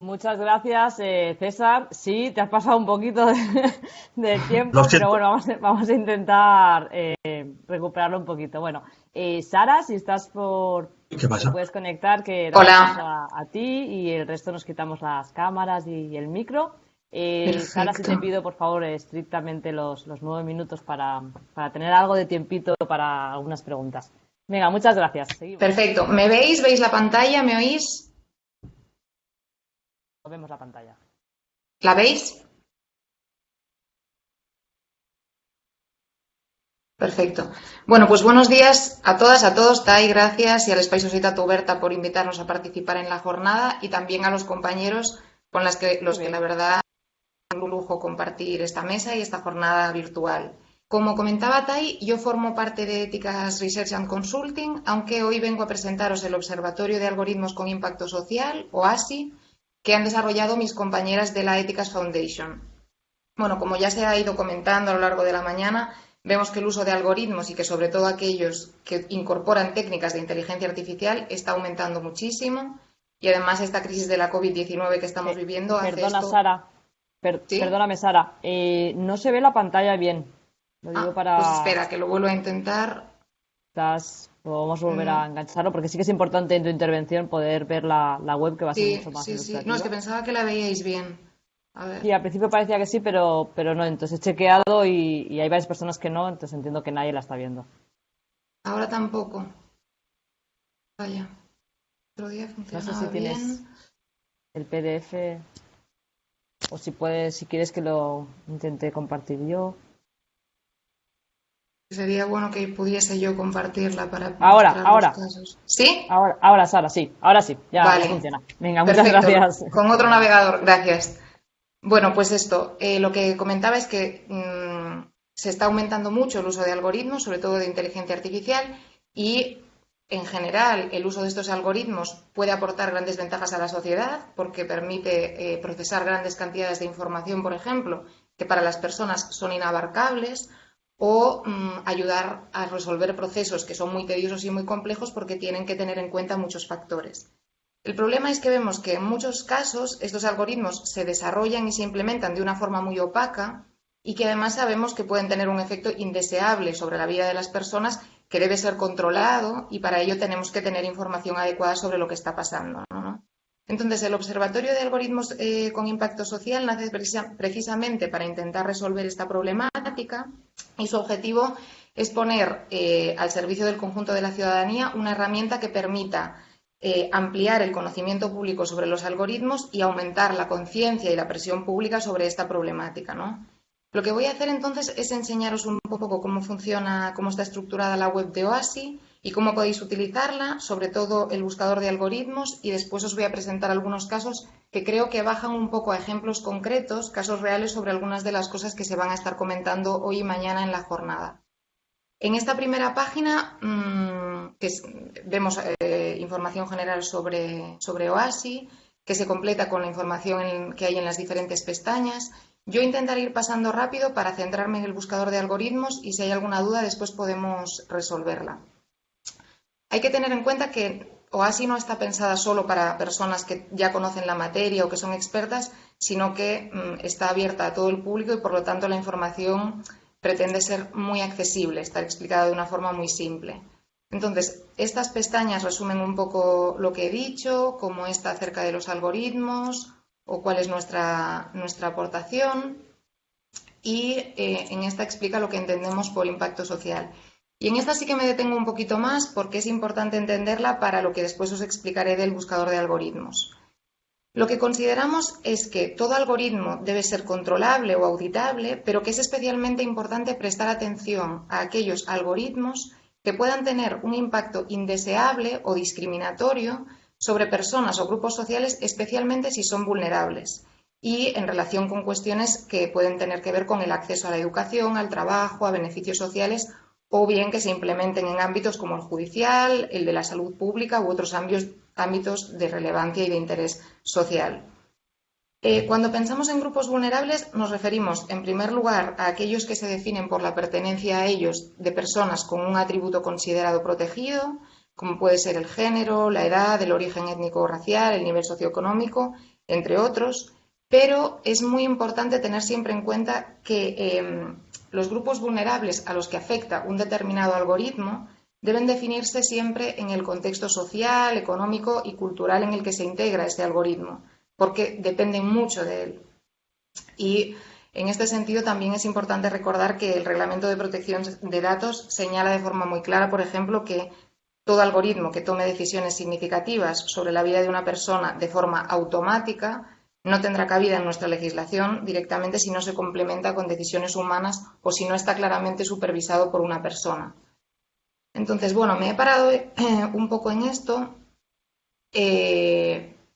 Muchas gracias, César. Sí, te has pasado un poquito del tiempo, Lo pero siento. bueno, vamos a intentar recuperarlo un poquito. Bueno, Sara, si estás ¿Qué te pasa? puedes conectar, que damos paso Hola, a ti y el resto nos quitamos las cámaras y el micro. Sara, si perfecto. te pido, por favor, estrictamente los 9 minutos para tener algo de tiempito para algunas preguntas. Venga, muchas gracias. Seguimos. Perfecto. ¿Me veis? ¿Veis la pantalla? ¿Me oís? Vemos la pantalla. ¿La veis? Perfecto. Bueno, pues buenos días a todas, a todos, Tai, gracias, y al Espai Societat Oberta por invitarnos a participar en la jornada y también a los compañeros con Muy los que la bien. verdad es un lujo compartir esta mesa y esta jornada virtual. Como comentaba Tai, yo formo parte de Éticas Research and Consulting, aunque hoy vengo a presentaros el Observatorio de Algoritmos con Impacto Social, o ASI, que han desarrollado mis compañeras de la Ethics Foundation. Bueno, como ya se ha ido comentando a lo largo de la mañana, vemos que el uso de algoritmos y que sobre todo aquellos que incorporan técnicas de inteligencia artificial está aumentando muchísimo y además esta crisis de la COVID-19 que estamos viviendo hace Perdona, esto. Sara. ¿Sí? Perdóname, Sara. No se ve la pantalla bien. Lo digo Pues para espera, que lo vuelvo a intentar. quizás vamos a volver a Mm, engancharlo, porque sí que es importante en tu intervención poder ver la web, que va a ser sí, mucho más sí, sí. No, es que ilustrativa. pensaba que la veíais bien. A ver. Sí, al principio parecía que sí, pero no. Entonces he chequeado y hay varias personas que no, entonces entiendo que nadie la está viendo. Ahora tampoco. Vaya. Otro día No sé si funcionaba tienes bien. el PDF o si quieres que lo intente compartir yo. Sería bueno que pudiese yo compartirla para Ahora, mostrar los ahora. casos. ¿Sí? Ahora, Sara, sí, ahora sí, ya Vale. funciona. Venga, muchas Perfecto. gracias. Con otro Venga. navegador. Gracias. Bueno, pues esto, lo que comentaba es que se está aumentando mucho el uso de algoritmos, sobre todo de inteligencia artificial, y en general el uso de estos algoritmos puede aportar grandes ventajas a la sociedad porque permite procesar grandes cantidades de información, por ejemplo, que para las personas son inabarcables, o ayudar a resolver procesos que son muy tediosos y muy complejos porque tienen que tener en cuenta muchos factores. El problema es que vemos que en muchos casos estos algoritmos se desarrollan y se implementan de una forma muy opaca y que además sabemos que pueden tener un efecto indeseable sobre la vida de las personas que debe ser controlado y para ello tenemos que tener información adecuada sobre lo que está pasando, ¿no? Entonces, el Observatorio de Algoritmos con Impacto Social nace precisamente para intentar resolver esta problemática y su objetivo es poner al servicio del conjunto de la ciudadanía una herramienta que permita ampliar el conocimiento público sobre los algoritmos y aumentar la conciencia y la presión pública sobre esta problemática, ¿no? Lo que voy a hacer entonces es enseñaros un poco cómo funciona, cómo está estructurada la web de OASI y cómo podéis utilizarla, sobre todo el buscador de algoritmos, y después os voy a presentar algunos casos que creo que bajan un poco a ejemplos concretos, casos reales sobre algunas de las cosas que se van a estar comentando hoy y mañana en la jornada. En esta primera página vemos información general sobre OASI, que se completa con la información que hay en las diferentes pestañas. Yo intentaré ir pasando rápido para centrarme en el buscador de algoritmos y si hay alguna duda después podemos resolverla. Hay que tener en cuenta que OASI no está pensada solo para personas que ya conocen la materia o que son expertas, sino que está abierta a todo el público y por lo tanto la información pretende ser muy accesible, estar explicada de una forma muy simple. Entonces, estas pestañas resumen un poco lo que he dicho, cómo está acerca de los algoritmos o cuál es nuestra aportación y en esta explica lo que entendemos por impacto social. Y en esta sí que me detengo un poquito más porque es importante entenderla para lo que después os explicaré del buscador de algoritmos. Lo que consideramos es que todo algoritmo debe ser controlable o auditable, pero que es especialmente importante prestar atención a aquellos algoritmos que puedan tener un impacto indeseable o discriminatorio sobre personas o grupos sociales, especialmente si son vulnerables, y en relación con cuestiones que pueden tener que ver con el acceso a la educación, al trabajo, a beneficios sociales, o bien que se implementen en ámbitos como el judicial, el de la salud pública u otros ámbitos de relevancia y de interés social. Cuando pensamos en grupos vulnerables nos referimos, en primer lugar, a aquellos que se definen por la pertenencia a ellos de personas con un atributo considerado protegido, como puede ser el género, la edad, el origen étnico o racial, el nivel socioeconómico, entre otros, pero es muy importante tener siempre en cuenta que los grupos vulnerables a los que afecta un determinado algoritmo deben definirse siempre en el contexto social, económico y cultural en el que se integra este algoritmo, porque dependen mucho de él. Y en este sentido también es importante recordar que el Reglamento de Protección de Datos señala de forma muy clara, por ejemplo, que todo algoritmo que tome decisiones significativas sobre la vida de una persona de forma automática no tendrá cabida en nuestra legislación directamente si no se complementa con decisiones humanas o si no está claramente supervisado por una persona. Entonces, bueno, me he parado un poco en esto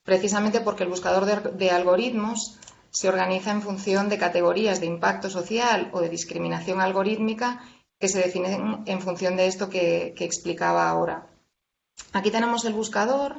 precisamente porque el buscador de algoritmos se organiza en función de categorías de impacto social o de discriminación algorítmica que se definen en función de esto que explicaba ahora. Aquí tenemos el buscador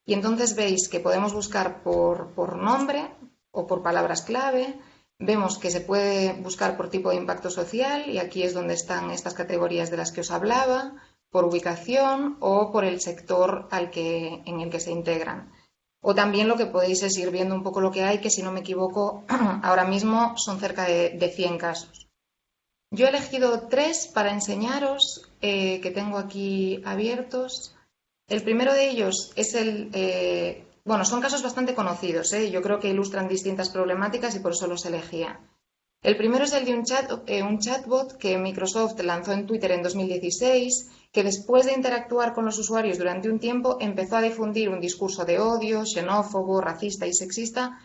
y entonces veis que podemos buscar por nombre o por palabras clave. Vemos que se puede buscar por tipo de impacto social y aquí es donde están estas categorías de las que os hablaba, por ubicación o por el sector en el que se integran. O también lo que podéis es ir viendo un poco lo que hay, que si no me equivoco, ahora mismo son cerca de 100 casos. Yo he elegido 3 para enseñaros, que tengo aquí abiertos. El primero de ellos es bueno, son casos bastante conocidos, yo creo que ilustran distintas problemáticas y por eso los elegía. El primero es el de un chatbot que Microsoft lanzó en Twitter en 2016, que después de interactuar con los usuarios durante un tiempo empezó a difundir un discurso de odio, xenófobo, racista y sexista,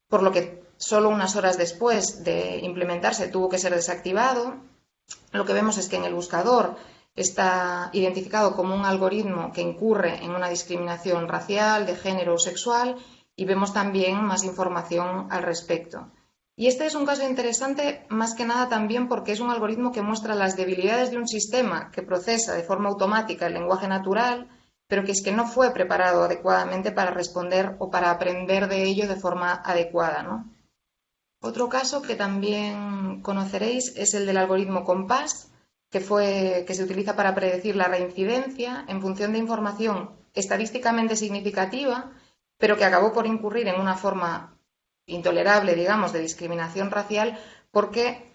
por lo que solo unas horas después de implementarse tuvo que ser desactivado. Lo que vemos es que en el buscador está identificado como un algoritmo que incurre en una discriminación racial, de género o sexual, y vemos también más información al respecto. Y este es un caso interesante más que nada también porque es un algoritmo que muestra las debilidades de un sistema que procesa de forma automática el lenguaje natural, pero que es que no fue preparado adecuadamente para responder o para aprender de ello de forma adecuada, ¿no? Otro caso que también conoceréis es el del algoritmo COMPAS, que se utiliza para predecir la reincidencia en función de información estadísticamente significativa, pero que acabó por incurrir en una forma intolerable, digamos, de discriminación racial porque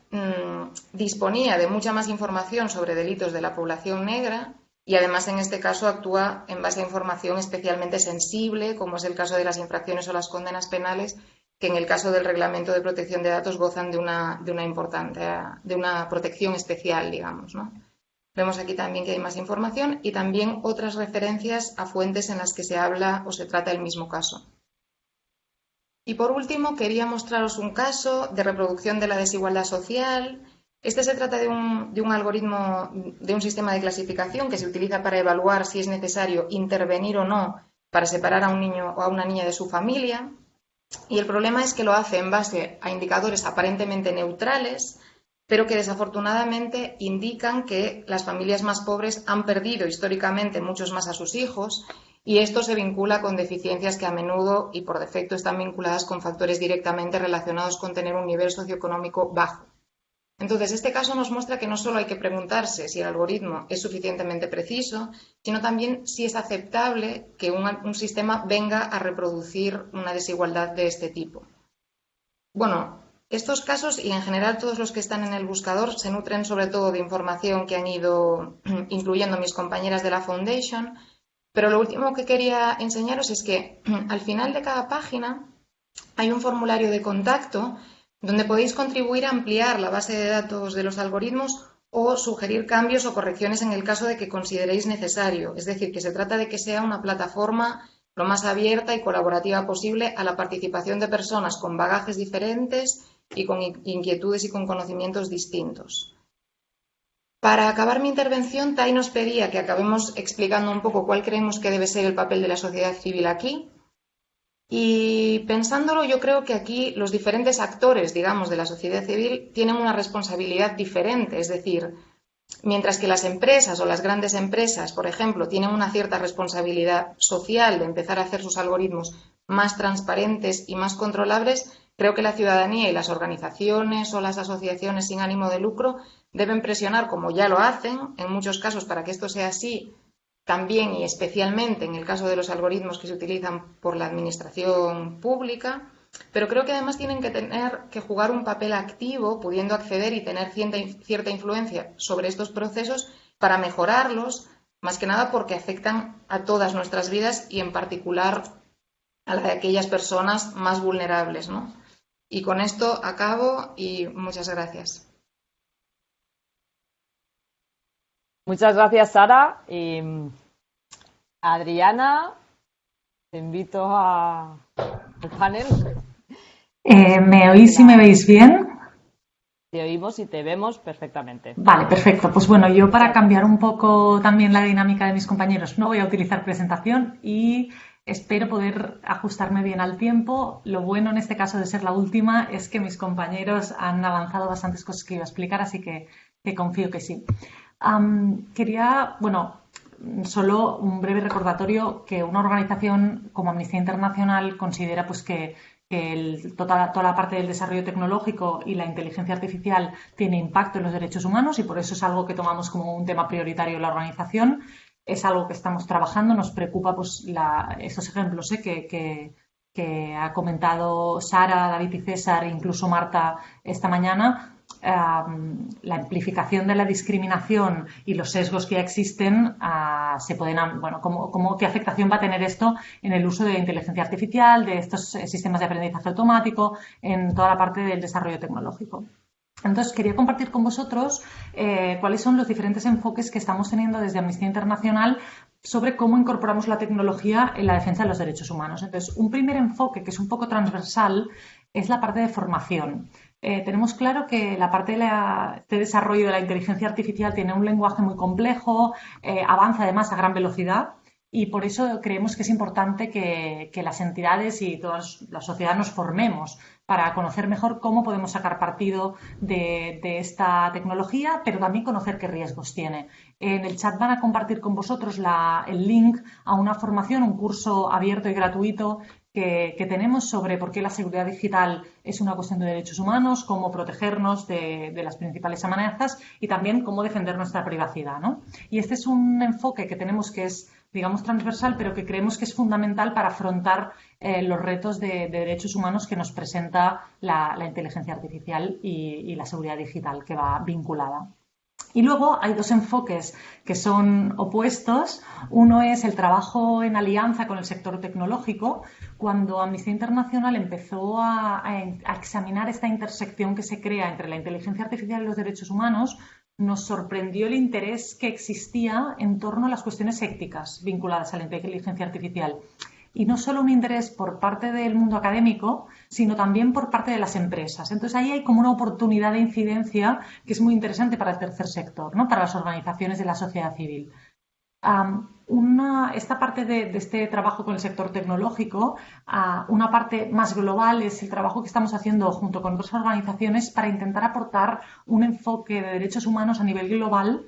disponía de mucha más información sobre delitos de la población negra y además en este caso actúa en base a información especialmente sensible, como es el caso de las infracciones o las condenas penales, que en el caso del Reglamento de Protección de Datos gozan de una protección especial, digamos, ¿no? Vemos aquí también que hay más información y también otras referencias a fuentes en las que se habla o se trata el mismo caso. Y por último, quería mostraros un caso de reproducción de la desigualdad social. Este se trata de un algoritmo, de un sistema de clasificación que se utiliza para evaluar si es necesario intervenir o no para separar a un niño o a una niña de su familia. Y el problema es que lo hace en base a indicadores aparentemente neutrales, pero que desafortunadamente indican que las familias más pobres han perdido históricamente muchos más a sus hijos y esto se vincula con deficiencias que a menudo y por defecto están vinculadas con factores directamente relacionados con tener un nivel socioeconómico bajo. Entonces, este caso nos muestra que no solo hay que preguntarse si el algoritmo es suficientemente preciso, sino también si es aceptable que un sistema venga a reproducir una desigualdad de este tipo. Bueno, estos casos y en general todos los que están en el buscador se nutren sobre todo de información que han ido incluyendo mis compañeras de la Foundation, pero lo último que quería enseñaros es que al final de cada página hay un formulario de contacto donde podéis contribuir a ampliar la base de datos de los algoritmos o sugerir cambios o correcciones en el caso de que consideréis necesario. Es decir, que se trata de que sea una plataforma lo más abierta y colaborativa posible a la participación de personas con bagajes diferentes y con inquietudes y con conocimientos distintos. Para acabar mi intervención, Tai nos pedía que acabemos explicando un poco cuál creemos que debe ser el papel de la sociedad civil aquí. Y pensándolo, yo creo que aquí los diferentes actores, digamos, de la sociedad civil tienen una responsabilidad diferente. Es decir, mientras que las empresas o las grandes empresas, por ejemplo, tienen una cierta responsabilidad social de empezar a hacer sus algoritmos más transparentes y más controlables, creo que la ciudadanía y las organizaciones o las asociaciones sin ánimo de lucro deben presionar, como ya lo hacen, en muchos casos para que esto sea así, también y especialmente en el caso de los algoritmos que se utilizan por la administración pública, pero creo que además tienen que tener que jugar un papel activo, pudiendo acceder y tener cierta influencia sobre estos procesos para mejorarlos, más que nada porque afectan a todas nuestras vidas y en particular a la de aquellas personas más vulnerables, ¿no? Y con esto acabo y muchas gracias. Muchas gracias, Sara. Y Adriana, te invito al panel. ¿Me oís y me veis bien? Te oímos y te vemos perfectamente. Vale, perfecto. Pues bueno, yo para cambiar un poco también la dinámica de mis compañeros no voy a utilizar presentación y espero poder ajustarme bien al tiempo. Lo bueno en este caso de ser la última es que mis compañeros han avanzado bastantes cosas que iba a explicar, así que confío que sí. Quería, bueno, solo un breve recordatorio que una organización como Amnistía Internacional considera pues que toda la parte del desarrollo tecnológico y la inteligencia artificial tiene impacto en los derechos humanos y por eso es algo que tomamos como un tema prioritario en la organización. Es algo que estamos trabajando, nos preocupa pues estos ejemplos que ha comentado Sara, David y César e incluso Marta esta mañana. La amplificación de la discriminación y los sesgos que ya existen se pueden, bueno, ¿qué afectación va a tener esto en el uso de inteligencia artificial, de estos sistemas de aprendizaje automático, en toda la parte del desarrollo tecnológico? Entonces, quería compartir con vosotros cuáles son los diferentes enfoques que estamos teniendo desde Amnistía Internacional sobre cómo incorporamos la tecnología en la defensa de los derechos humanos. Entonces, un primer enfoque que es un poco transversal es la parte de formación. Tenemos claro que la parte de desarrollo de la inteligencia artificial tiene un lenguaje muy complejo, avanza además a gran velocidad y por eso creemos que es importante que las entidades y toda la sociedad nos formemos para conocer mejor cómo podemos sacar partido de esta tecnología, pero también conocer qué riesgos tiene. En el chat van a compartir con vosotros el link a una formación, un curso abierto y gratuito que tenemos sobre por qué la seguridad digital es una cuestión de derechos humanos, cómo protegernos de las principales amenazas y también cómo defender nuestra privacidad, ¿no? Y este es un enfoque que tenemos que es, digamos, transversal, pero que creemos que es fundamental para afrontar los retos de derechos humanos que nos presenta la inteligencia artificial y la seguridad digital que va vinculada. Y luego hay dos enfoques que son opuestos. Uno es el trabajo en alianza con el sector tecnológico. Cuando Amnistía Internacional empezó a examinar esta intersección que se crea entre la inteligencia artificial y los derechos humanos, nos sorprendió el interés que existía en torno a las cuestiones éticas vinculadas a la inteligencia artificial. Y no solo un interés por parte del mundo académico, sino también por parte de las empresas. Entonces ahí hay como una oportunidad de incidencia que es muy interesante para el tercer sector, ¿no? Para las organizaciones de la sociedad civil. Esta parte de este trabajo con el sector tecnológico, una parte más global es el trabajo que estamos haciendo junto con otras organizaciones para intentar aportar un enfoque de derechos humanos a nivel global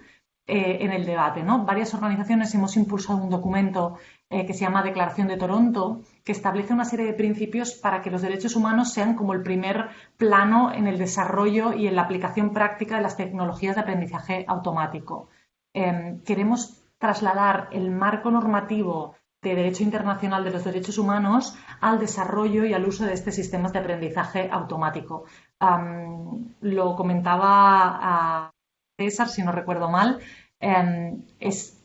en el debate, ¿no? Varias organizaciones hemos impulsado un documento que se llama Declaración de Toronto, que establece una serie de principios para que los derechos humanos sean como el primer plano en el desarrollo y en la aplicación práctica de las tecnologías de aprendizaje automático. Queremos trasladar el marco normativo de derecho internacional de los derechos humanos al desarrollo y al uso de estos sistemas de aprendizaje automático. Lo comentaba César, si no recuerdo mal,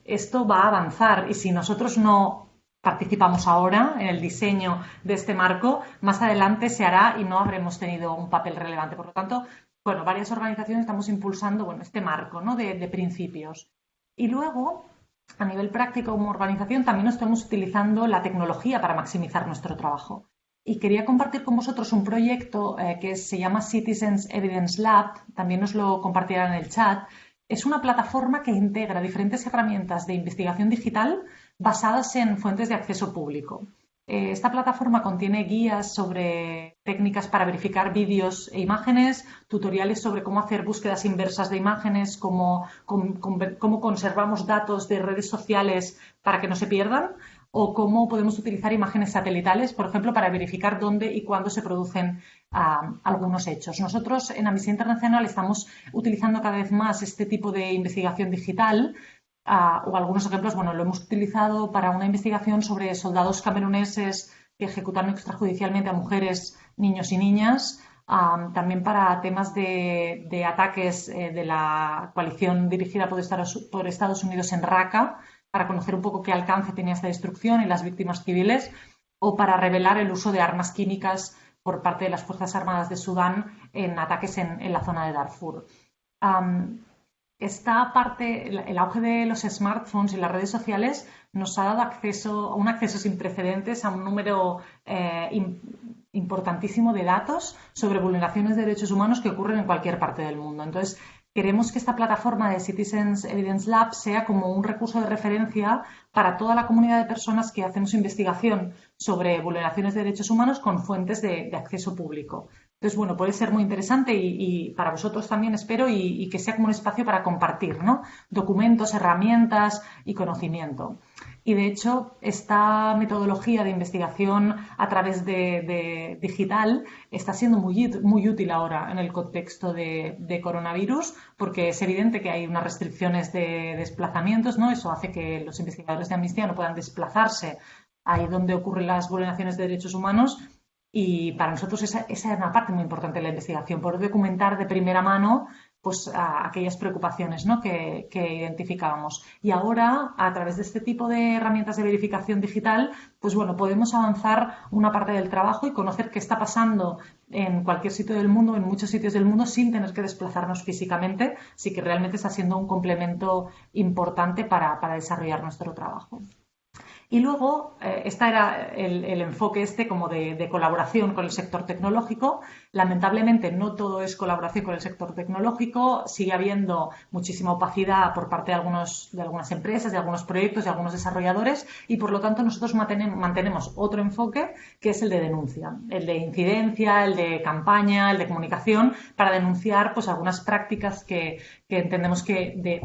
esto va a avanzar y si nosotros no participamos ahora en el diseño de este marco, más adelante se hará y no habremos tenido un papel relevante. Por lo tanto, bueno, varias organizaciones estamos impulsando este marco, ¿no? de principios. Y luego, a nivel práctico como organización, también estamos utilizando la tecnología para maximizar nuestro trabajo. Y quería compartir con vosotros un proyecto que se llama Citizens Evidence Lab, también os lo compartirán en el chat. Es una plataforma que integra diferentes herramientas de investigación digital basadas en fuentes de acceso público. Esta plataforma contiene guías sobre técnicas para verificar vídeos e imágenes, tutoriales sobre cómo hacer búsquedas inversas de imágenes, cómo conservamos datos de redes sociales para que no se pierdan, o cómo podemos utilizar imágenes satelitales, por ejemplo, para verificar dónde y cuándo se producen algunos hechos. Nosotros en Amnistía Internacional estamos utilizando cada vez más este tipo de investigación digital o algunos ejemplos, bueno, lo hemos utilizado para una investigación sobre soldados cameruneses que ejecutaron extrajudicialmente a mujeres, niños y niñas, también para temas de ataques de la coalición dirigida por Estados Unidos en Raqqa, para conocer un poco qué alcance tenía esta destrucción y las víctimas civiles, o para revelar el uso de armas químicas por parte de las Fuerzas Armadas de Sudán en ataques en la zona de Darfur. Esta parte, el auge de los smartphones y las redes sociales nos ha dado un acceso sin precedentes a un número importantísimo de datos sobre vulneraciones de derechos humanos que ocurren en cualquier parte del mundo. Entonces, queremos que esta plataforma de Citizens Evidence Lab sea como un recurso de referencia para toda la comunidad de personas que hacemos investigación sobre vulneraciones de derechos humanos con fuentes de acceso público. Entonces, bueno, puede ser muy interesante y para vosotros también espero y que sea como un espacio para compartir, ¿no? Documentos, herramientas y conocimiento. Y de hecho, esta metodología de investigación a través de digital está siendo muy útil ahora en el contexto de coronavirus, porque es evidente que hay unas restricciones de desplazamientos, ¿no? Eso hace que los investigadores de Amnistía no puedan desplazarse ahí donde ocurren las vulneraciones de derechos humanos. Y para nosotros esa es una parte muy importante de la investigación, poder documentar de primera mano pues, aquellas preocupaciones, ¿no? que identificábamos. Y ahora, a través de este tipo de herramientas de verificación digital, pues bueno, podemos avanzar una parte del trabajo y conocer qué está pasando en cualquier sitio del mundo, en muchos sitios del mundo, sin tener que desplazarnos físicamente. Así que realmente está siendo un complemento importante para desarrollar nuestro trabajo. Y luego, este era el enfoque como de colaboración con el sector tecnológico. Lamentablemente, no todo es colaboración con el sector tecnológico. Sigue habiendo muchísima opacidad por parte de algunas empresas, de algunos proyectos, de algunos desarrolladores y, por lo tanto, nosotros mantenemos otro enfoque que es el de denuncia, el de incidencia, el de campaña, el de comunicación, para denunciar pues, algunas prácticas que entendemos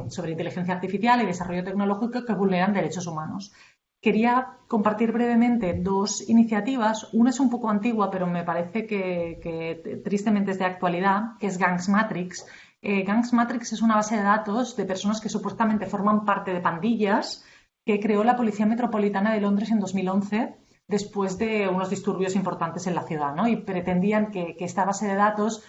sobre inteligencia artificial y desarrollo tecnológico que vulneran derechos humanos. Quería compartir brevemente dos iniciativas. Una es un poco antigua, pero me parece que tristemente es de actualidad, que es Gangs Matrix. Gangs Matrix es una base de datos de personas que supuestamente forman parte de pandillas que creó la Policía Metropolitana de Londres en 2011 después de unos disturbios importantes en la ciudad, ¿no? Y pretendían que esta base de datos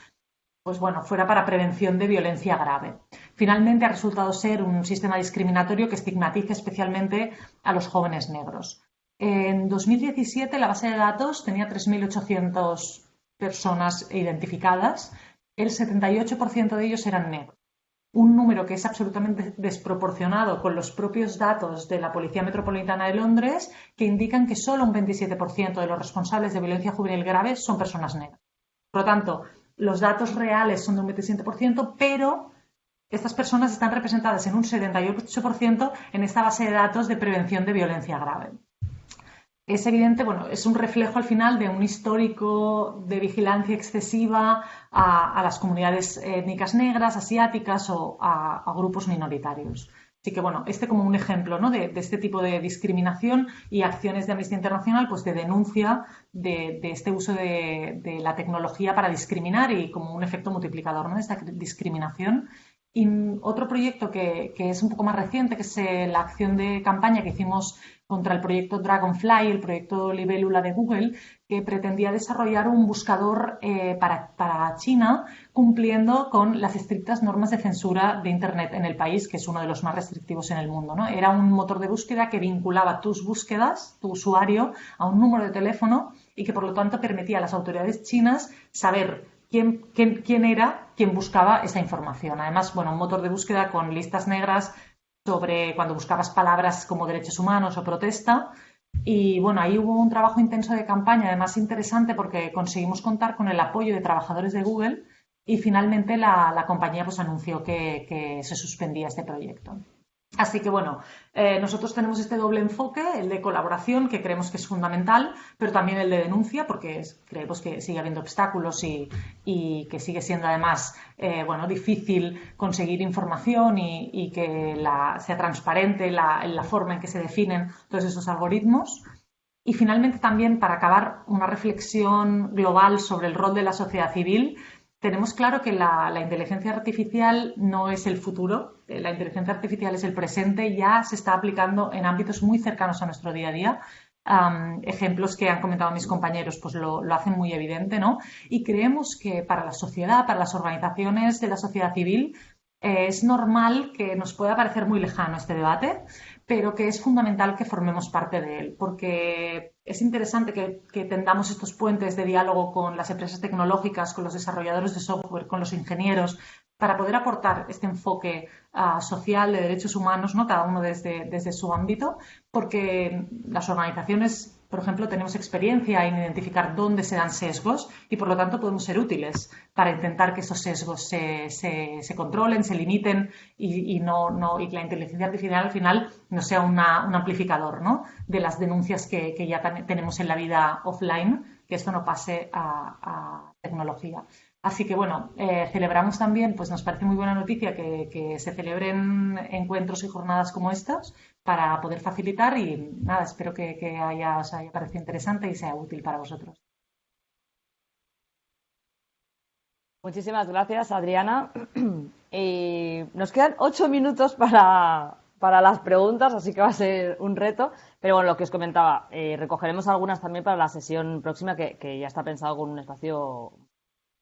pues bueno, fuera para prevención de violencia grave. Finalmente ha resultado ser un sistema discriminatorio que estigmatiza especialmente a los jóvenes negros. En 2017 la base de datos tenía 3.800 personas identificadas, el 78% de ellos eran negros. Un número que es absolutamente desproporcionado con los propios datos de la Policía Metropolitana de Londres, que indican que solo un 27% de los responsables de violencia juvenil grave son personas negras. Por lo tanto, los datos reales son de un 27%, pero estas personas están representadas en un 78% en esta base de datos de prevención de violencia grave. Es evidente, bueno, es un reflejo al final de un histórico de vigilancia excesiva a las comunidades étnicas negras, asiáticas o a grupos minoritarios. Así que, bueno, como un ejemplo, ¿no? de este tipo de discriminación y acciones de Amnistía Internacional, pues de denuncia de este uso de la tecnología para discriminar y como un efecto multiplicador, ¿no? de esta discriminación. Y otro proyecto que es un poco más reciente, que es la acción de campaña que hicimos contra el proyecto Dragonfly, el proyecto Libélula de Google, que pretendía desarrollar un buscador para China cumpliendo con las estrictas normas de censura de Internet en el país, que es uno de los más restrictivos en el mundo, ¿no? Era un motor de búsqueda que vinculaba tus búsquedas, tu usuario, a un número de teléfono y que por lo tanto permitía a las autoridades chinas saber quién era quien buscaba esa información. Además, bueno, un motor de búsqueda con listas negras sobre cuando buscabas palabras como derechos humanos o protesta. Y bueno, ahí hubo un trabajo intenso de campaña, además interesante porque conseguimos contar con el apoyo de trabajadores de Google y finalmente la compañía pues anunció que se suspendía este proyecto. Así que bueno, nosotros tenemos este doble enfoque, el de colaboración, que creemos que es fundamental, pero también el de denuncia, porque creemos que sigue habiendo obstáculos y que sigue siendo además difícil conseguir información y que sea transparente la forma en que se definen todos esos algoritmos. Y finalmente también, para acabar, una reflexión global sobre el rol de la sociedad civil. tenemos claro que la inteligencia artificial no es el futuro, la inteligencia artificial es el presente y ya se está aplicando en ámbitos muy cercanos a nuestro día a día. Ejemplos que han comentado mis compañeros pues lo hacen muy evidente, ¿no? Y creemos que para la sociedad, para las organizaciones de la sociedad civil, es normal que nos pueda parecer muy lejano este debate, pero que es fundamental que formemos parte de él, porque es interesante que tendamos estos puentes de diálogo con las empresas tecnológicas, con los desarrolladores de software, con los ingenieros, para poder aportar este enfoque social de derechos humanos, ¿no? Cada uno desde su ámbito, porque las organizaciones, por ejemplo, tenemos experiencia en identificar dónde se dan sesgos y, por lo tanto, podemos ser útiles para intentar que esos sesgos se controlen, se limiten y que la inteligencia artificial al final no sea un amplificador, ¿no? De las denuncias que ya tenemos en la vida offline, que esto no pase a tecnología. Así que bueno, celebramos también, pues nos parece muy buena noticia que se celebren encuentros y jornadas como estas para poder facilitar y nada, espero que os haya parecido interesante y sea útil para vosotros. Muchísimas gracias, Adriana. Nos quedan 8 minutos para las preguntas, así que va a ser un reto. Pero bueno, lo que os comentaba, recogeremos algunas también para la sesión próxima, que ya está pensado con un espacio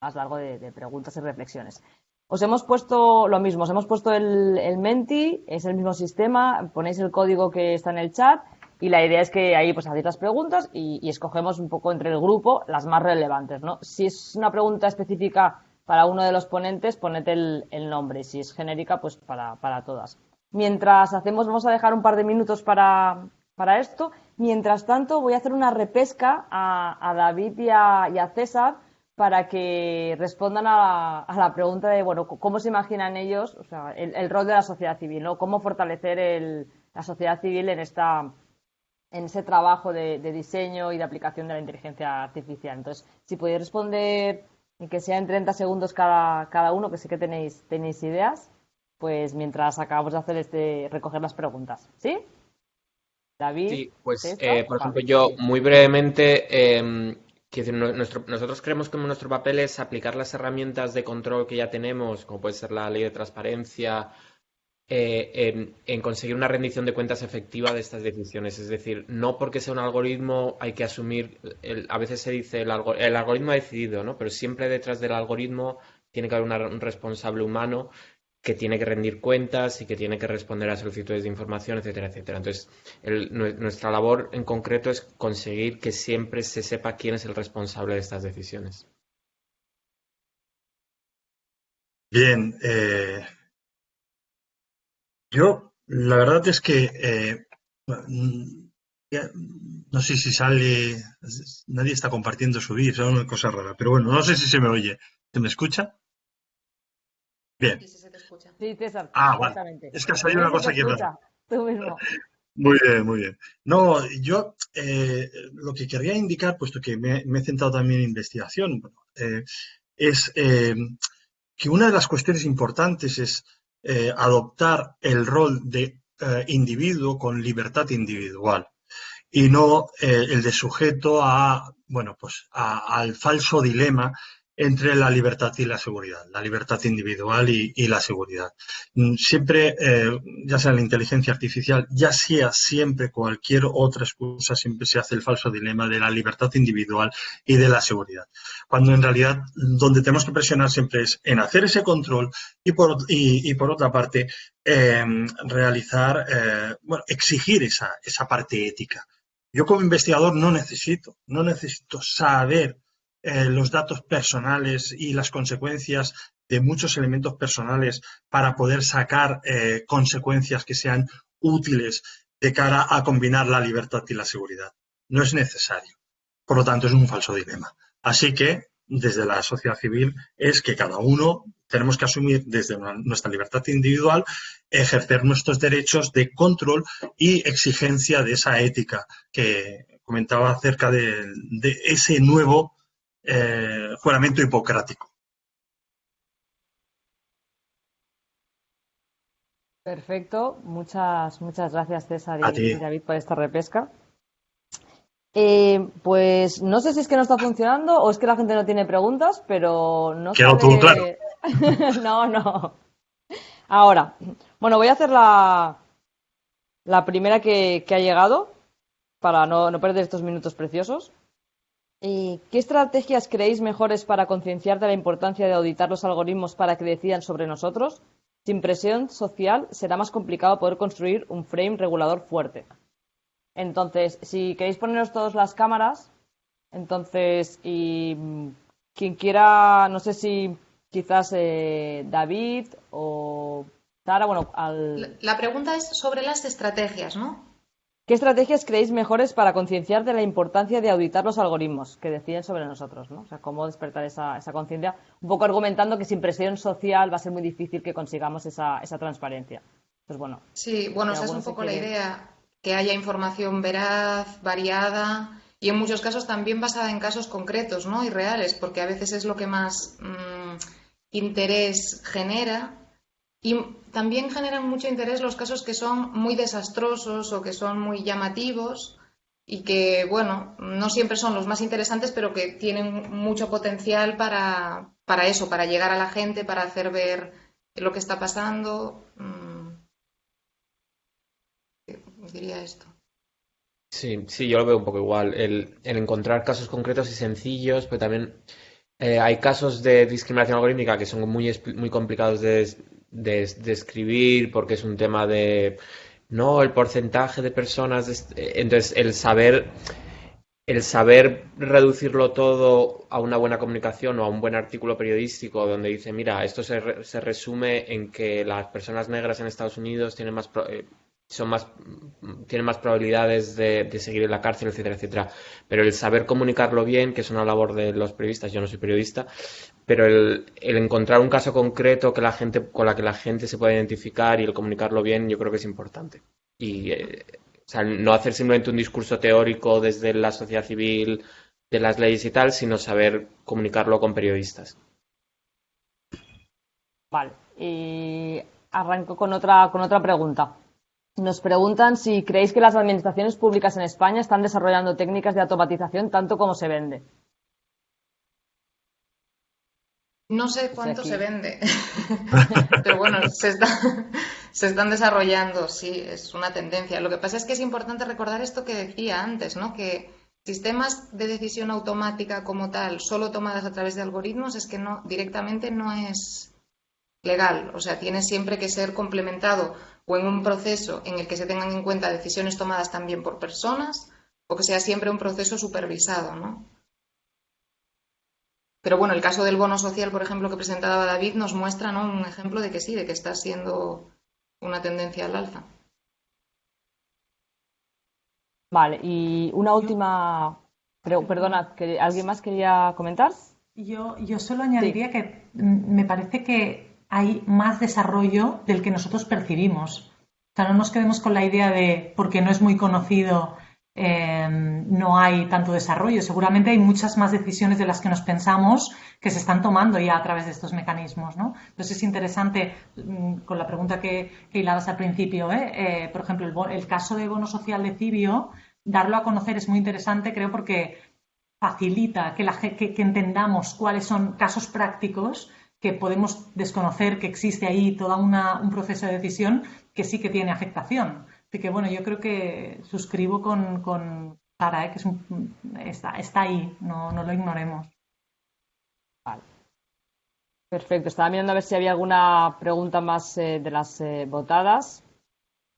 más largo de preguntas y reflexiones. Os hemos puesto lo mismo, os hemos puesto el Menti, es el mismo sistema, ponéis el código que está en el chat y la idea es que ahí pues hacéis las preguntas y escogemos un poco entre el grupo las más relevantes, ¿no? Si es una pregunta específica para uno de los ponentes, poned el nombre, y si es genérica, pues para todas. Mientras hacemos, vamos a dejar un par de minutos para esto. Mientras tanto, voy a hacer una repesca a David y a César para que respondan a la pregunta de, bueno, cómo se imaginan ellos, o sea, el rol de la sociedad civil, ¿no? Cómo fortalecer la sociedad civil en ese trabajo de diseño y de aplicación de la inteligencia artificial. Entonces, si podéis responder y que sea en 30 segundos cada uno, que sé que tenéis ideas, pues mientras acabamos de hacer recoger las preguntas. ¿Sí? David. Sí, pues César, por ejemplo, vale. yo muy brevemente, quiero decir, nosotros creemos que nuestro papel es aplicar las herramientas de control que ya tenemos, como puede ser la ley de transparencia, en conseguir una rendición de cuentas efectiva de estas decisiones. Es decir, no porque sea un algoritmo hay que asumir, a veces se dice el algoritmo ha decidido, ¿no? Pero siempre detrás del algoritmo tiene que haber un responsable humano que tiene que rendir cuentas y que tiene que responder a solicitudes de información, etcétera, etcétera. Entonces, nuestra labor en concreto es conseguir que siempre se sepa quién es el responsable de estas decisiones. Bien, yo la verdad es que no sé si sale, nadie está compartiendo su vídeo, es una cosa rara, pero bueno, no sé si se me oye. ¿Se me escucha? Bien. Sí, sí, se te escucha. Sí, César, Vale. perfectamente. Es que ha salido una Se te cosa aquí rara. escucha, tú mismo. Muy bien, muy bien. No, yo lo que querría indicar, puesto que me he centrado también en investigación, bueno, es que una de las cuestiones importantes es adoptar el rol de individuo con libertad individual y no el de sujeto bueno, pues al falso dilema entre la libertad y la seguridad, la libertad individual y la seguridad. Siempre, ya sea la inteligencia artificial, ya sea siempre cualquier otra excusa, siempre se hace el falso dilema de la libertad individual y de la seguridad. Cuando en realidad donde tenemos que presionar siempre es en hacer ese control y por otra parte realizar, bueno, exigir esa parte ética. Yo como investigador no necesito saber los datos personales y las consecuencias de muchos elementos personales para poder sacar consecuencias que sean útiles de cara a combinar la libertad y la seguridad. No es necesario. Por lo tanto, es un falso dilema. Así que, desde la sociedad civil, es que cada uno tenemos que asumir desde nuestra libertad individual, ejercer nuestros derechos de control y exigencia de esa ética que comentaba acerca de ese nuevo juramento hipocrático. Perfecto, muchas gracias César A ti. y David por esta repesca. Pues no sé si es que no está funcionando o es que la gente no tiene preguntas, pero no Quedó todo claro. No, no. Ahora, bueno, voy a hacer la primera que ha llegado para no perder estos minutos preciosos. ¿Qué estrategias creéis mejores para concienciar de la importancia de auditar los algoritmos para que decidan sobre nosotros? Sin presión social será más complicado poder construir un frame regulador fuerte. Entonces, si queréis poneros todas las cámaras, entonces, y quien quiera, no sé si quizás David o Sara, bueno, La pregunta es sobre las estrategias, ¿no? ¿Qué estrategias creéis mejores para concienciar de la importancia de auditar los algoritmos que deciden sobre nosotros, ¿no? O sea, cómo despertar esa conciencia, un poco argumentando que sin presión social va a ser muy difícil que consigamos esa transparencia. Pues bueno. Sí, bueno, esa es un poco la idea, que haya información veraz, variada y en muchos casos también basada en casos concretos, ¿no? Y reales, porque a veces es lo que más interés genera. Y también generan mucho interés los casos que son muy desastrosos o que son muy llamativos y que, bueno, no siempre son los más interesantes, pero que tienen mucho potencial para eso, para llegar a la gente, para hacer ver lo que está pasando. Diría esto. Sí, yo lo veo un poco igual. El encontrar casos concretos y sencillos, pero también hay casos de discriminación algorítmica que son muy complicados de escribir porque es un tema de, no, el porcentaje de personas. Entonces, el saber reducirlo todo a una buena comunicación o a un buen artículo periodístico donde dice, mira, esto se resume en que las personas negras en Estados Unidos tienen más probabilidades de seguir en la cárcel, etcétera, etcétera. Pero el saber comunicarlo bien, que es una labor de los periodistas, yo no soy periodista, pero el encontrar un caso concreto con la que la gente se pueda identificar y el comunicarlo bien, yo creo que es importante. Y o sea, no hacer simplemente un discurso teórico desde la sociedad civil, de las leyes y tal, sino saber comunicarlo con periodistas. Vale, y arranco con otra pregunta. Nos preguntan si creéis que las administraciones públicas en España están desarrollando técnicas de automatización tanto como se vende. No sé cuánto se vende, pero bueno, se están desarrollando, sí, es una tendencia. Lo que pasa es que es importante recordar esto que decía antes, ¿no? Que sistemas de decisión automática como tal, solo tomadas a través de algoritmos, es que no, directamente no es legal. O sea, tiene siempre que ser complementado o en un proceso en el que se tengan en cuenta decisiones tomadas también por personas o que sea siempre un proceso supervisado, ¿no? Pero bueno, el caso del bono social, por ejemplo, que presentaba David, nos muestra, ¿no?, un ejemplo de que sí, de que está siendo una tendencia al alza. Vale, y una última... Perdona, ¿alguien más quería comentar? Yo solo añadiría que me parece que hay más desarrollo del que nosotros percibimos. O sea, no nos quedemos con la idea de porque no es muy conocido no hay tanto desarrollo. Seguramente hay muchas más decisiones de las que nos pensamos que se están tomando ya a través de estos mecanismos, ¿no? Entonces es interesante, con la pregunta que hilabas al principio, por ejemplo, el caso de bono social de Cibio, darlo a conocer es muy interesante, creo, porque facilita que entendamos cuáles son casos prácticos que podemos desconocer, que existe ahí todo un proceso de decisión que sí que tiene afectación. Así que bueno, yo creo que suscribo con Sara, que está ahí, no lo ignoremos. Vale. Perfecto, estaba mirando a ver si había alguna pregunta más de las votadas.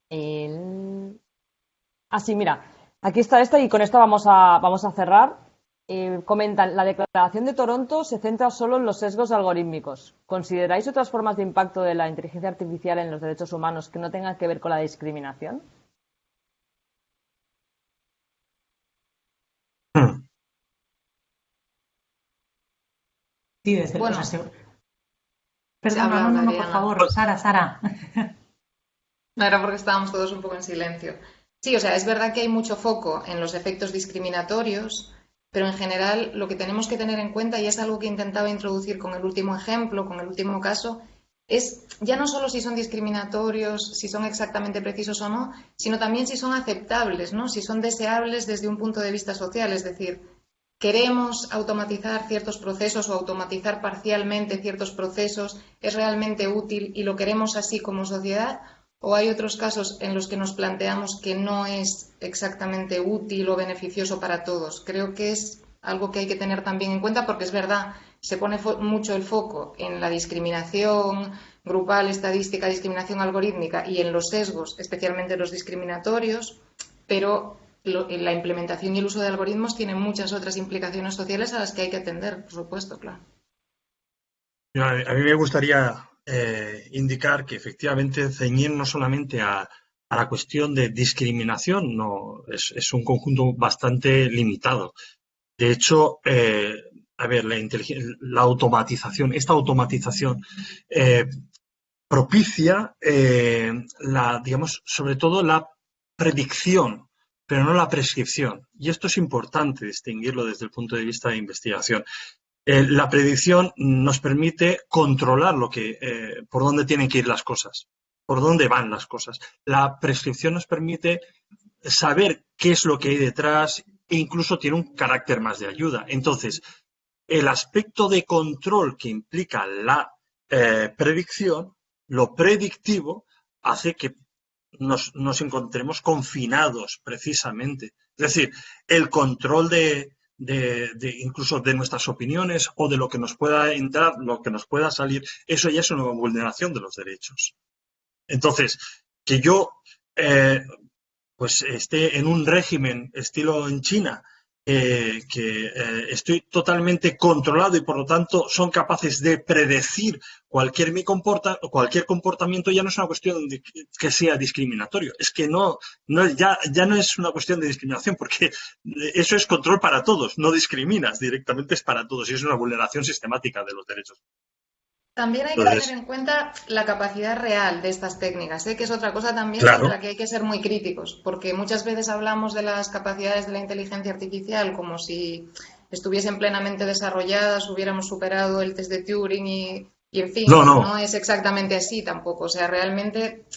Sí, mira, aquí está esta y con esta vamos a cerrar. Comentan, la declaración de Toronto se centra solo en los sesgos algorítmicos. ¿Consideráis otras formas de impacto de la inteligencia artificial en los derechos humanos que no tengan que ver con la discriminación? Sí, desde bueno, Perdón, no, por favor, Sara. No era porque estábamos todos un poco en silencio. Sí, o sea, es verdad que hay mucho foco en los efectos discriminatorios, pero en general lo que tenemos que tener en cuenta, y es algo que intentaba introducir con el último ejemplo, con el último caso, es ya no solo si son discriminatorios, si son exactamente precisos o no, sino también si son aceptables, ¿no? Si son deseables desde un punto de vista social. Es decir, queremos automatizar ciertos procesos o automatizar parcialmente ciertos procesos, ¿es realmente útil y lo queremos así como sociedad? ¿O hay otros casos en los que nos planteamos que no es exactamente útil o beneficioso para todos? Creo que es algo que hay que tener también en cuenta, porque es verdad, se pone mucho el foco en la discriminación grupal, estadística, discriminación algorítmica y en los sesgos, especialmente los discriminatorios, pero la implementación y el uso de algoritmos tiene muchas otras implicaciones sociales a las que hay que atender, por supuesto, claro. A mí me gustaría indicar que efectivamente ceñirnos solamente a la cuestión de discriminación no es un conjunto bastante limitado. De hecho, a ver, la automatización, esta automatización propicia digamos, sobre todo la predicción, pero no la prescripción. Y esto es importante distinguirlo desde el punto de vista de investigación. La predicción nos permite controlar por dónde tienen que ir las cosas, por dónde van las cosas. La prescripción nos permite saber qué es lo que hay detrás e incluso tiene un carácter más de ayuda. Entonces, el aspecto de control que implica la predicción, lo predictivo, hace que nos encontremos confinados precisamente. Es decir, el control incluso de nuestras opiniones o de lo que nos pueda entrar, lo que nos pueda salir, eso ya es una vulneración de los derechos. Entonces, que yo pues esté en un régimen estilo en China, que estoy totalmente controlado y por lo tanto son capaces de predecir cualquier comportamiento, ya no es una cuestión de que sea discriminatorio, es que ya no es una cuestión de discriminación, porque eso es control para todos, no discriminas directamente, es para todos y es una vulneración sistemática de los derechos. También hay que tener en cuenta la capacidad real de estas técnicas, que es otra cosa también sobre la que hay que ser muy críticos, porque muchas veces hablamos de las capacidades de la inteligencia artificial como si estuviesen plenamente desarrolladas, hubiéramos superado el test de Turing y en fin, no es exactamente así tampoco. O sea, realmente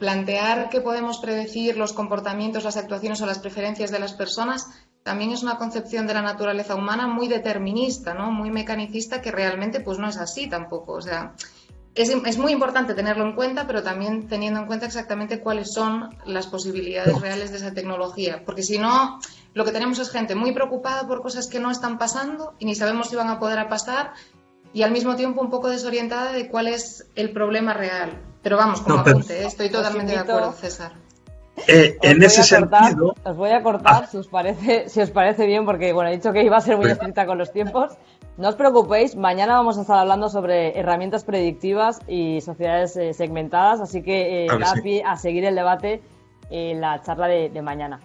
plantear que podemos predecir los comportamientos, las actuaciones o las preferencias de las personas también es una concepción de la naturaleza humana muy determinista, ¿no? Muy mecanicista, que realmente pues no es así tampoco. O sea, es muy importante tenerlo en cuenta, pero también teniendo en cuenta exactamente cuáles son las posibilidades reales de esa tecnología. Porque si no, lo que tenemos es gente muy preocupada por cosas que no están pasando y ni sabemos si van a poder pasar, y al mismo tiempo un poco desorientada de cuál es el problema real. Pero vamos, como apunte, estoy totalmente de acuerdo, César. En ese sentido... Os voy a cortar, si os parece bien, porque bueno, he dicho que iba a ser muy estricta con los tiempos. No os preocupéis, mañana vamos a estar hablando sobre herramientas predictivas y sociedades segmentadas, así que da pie a seguir el debate en la charla de mañana.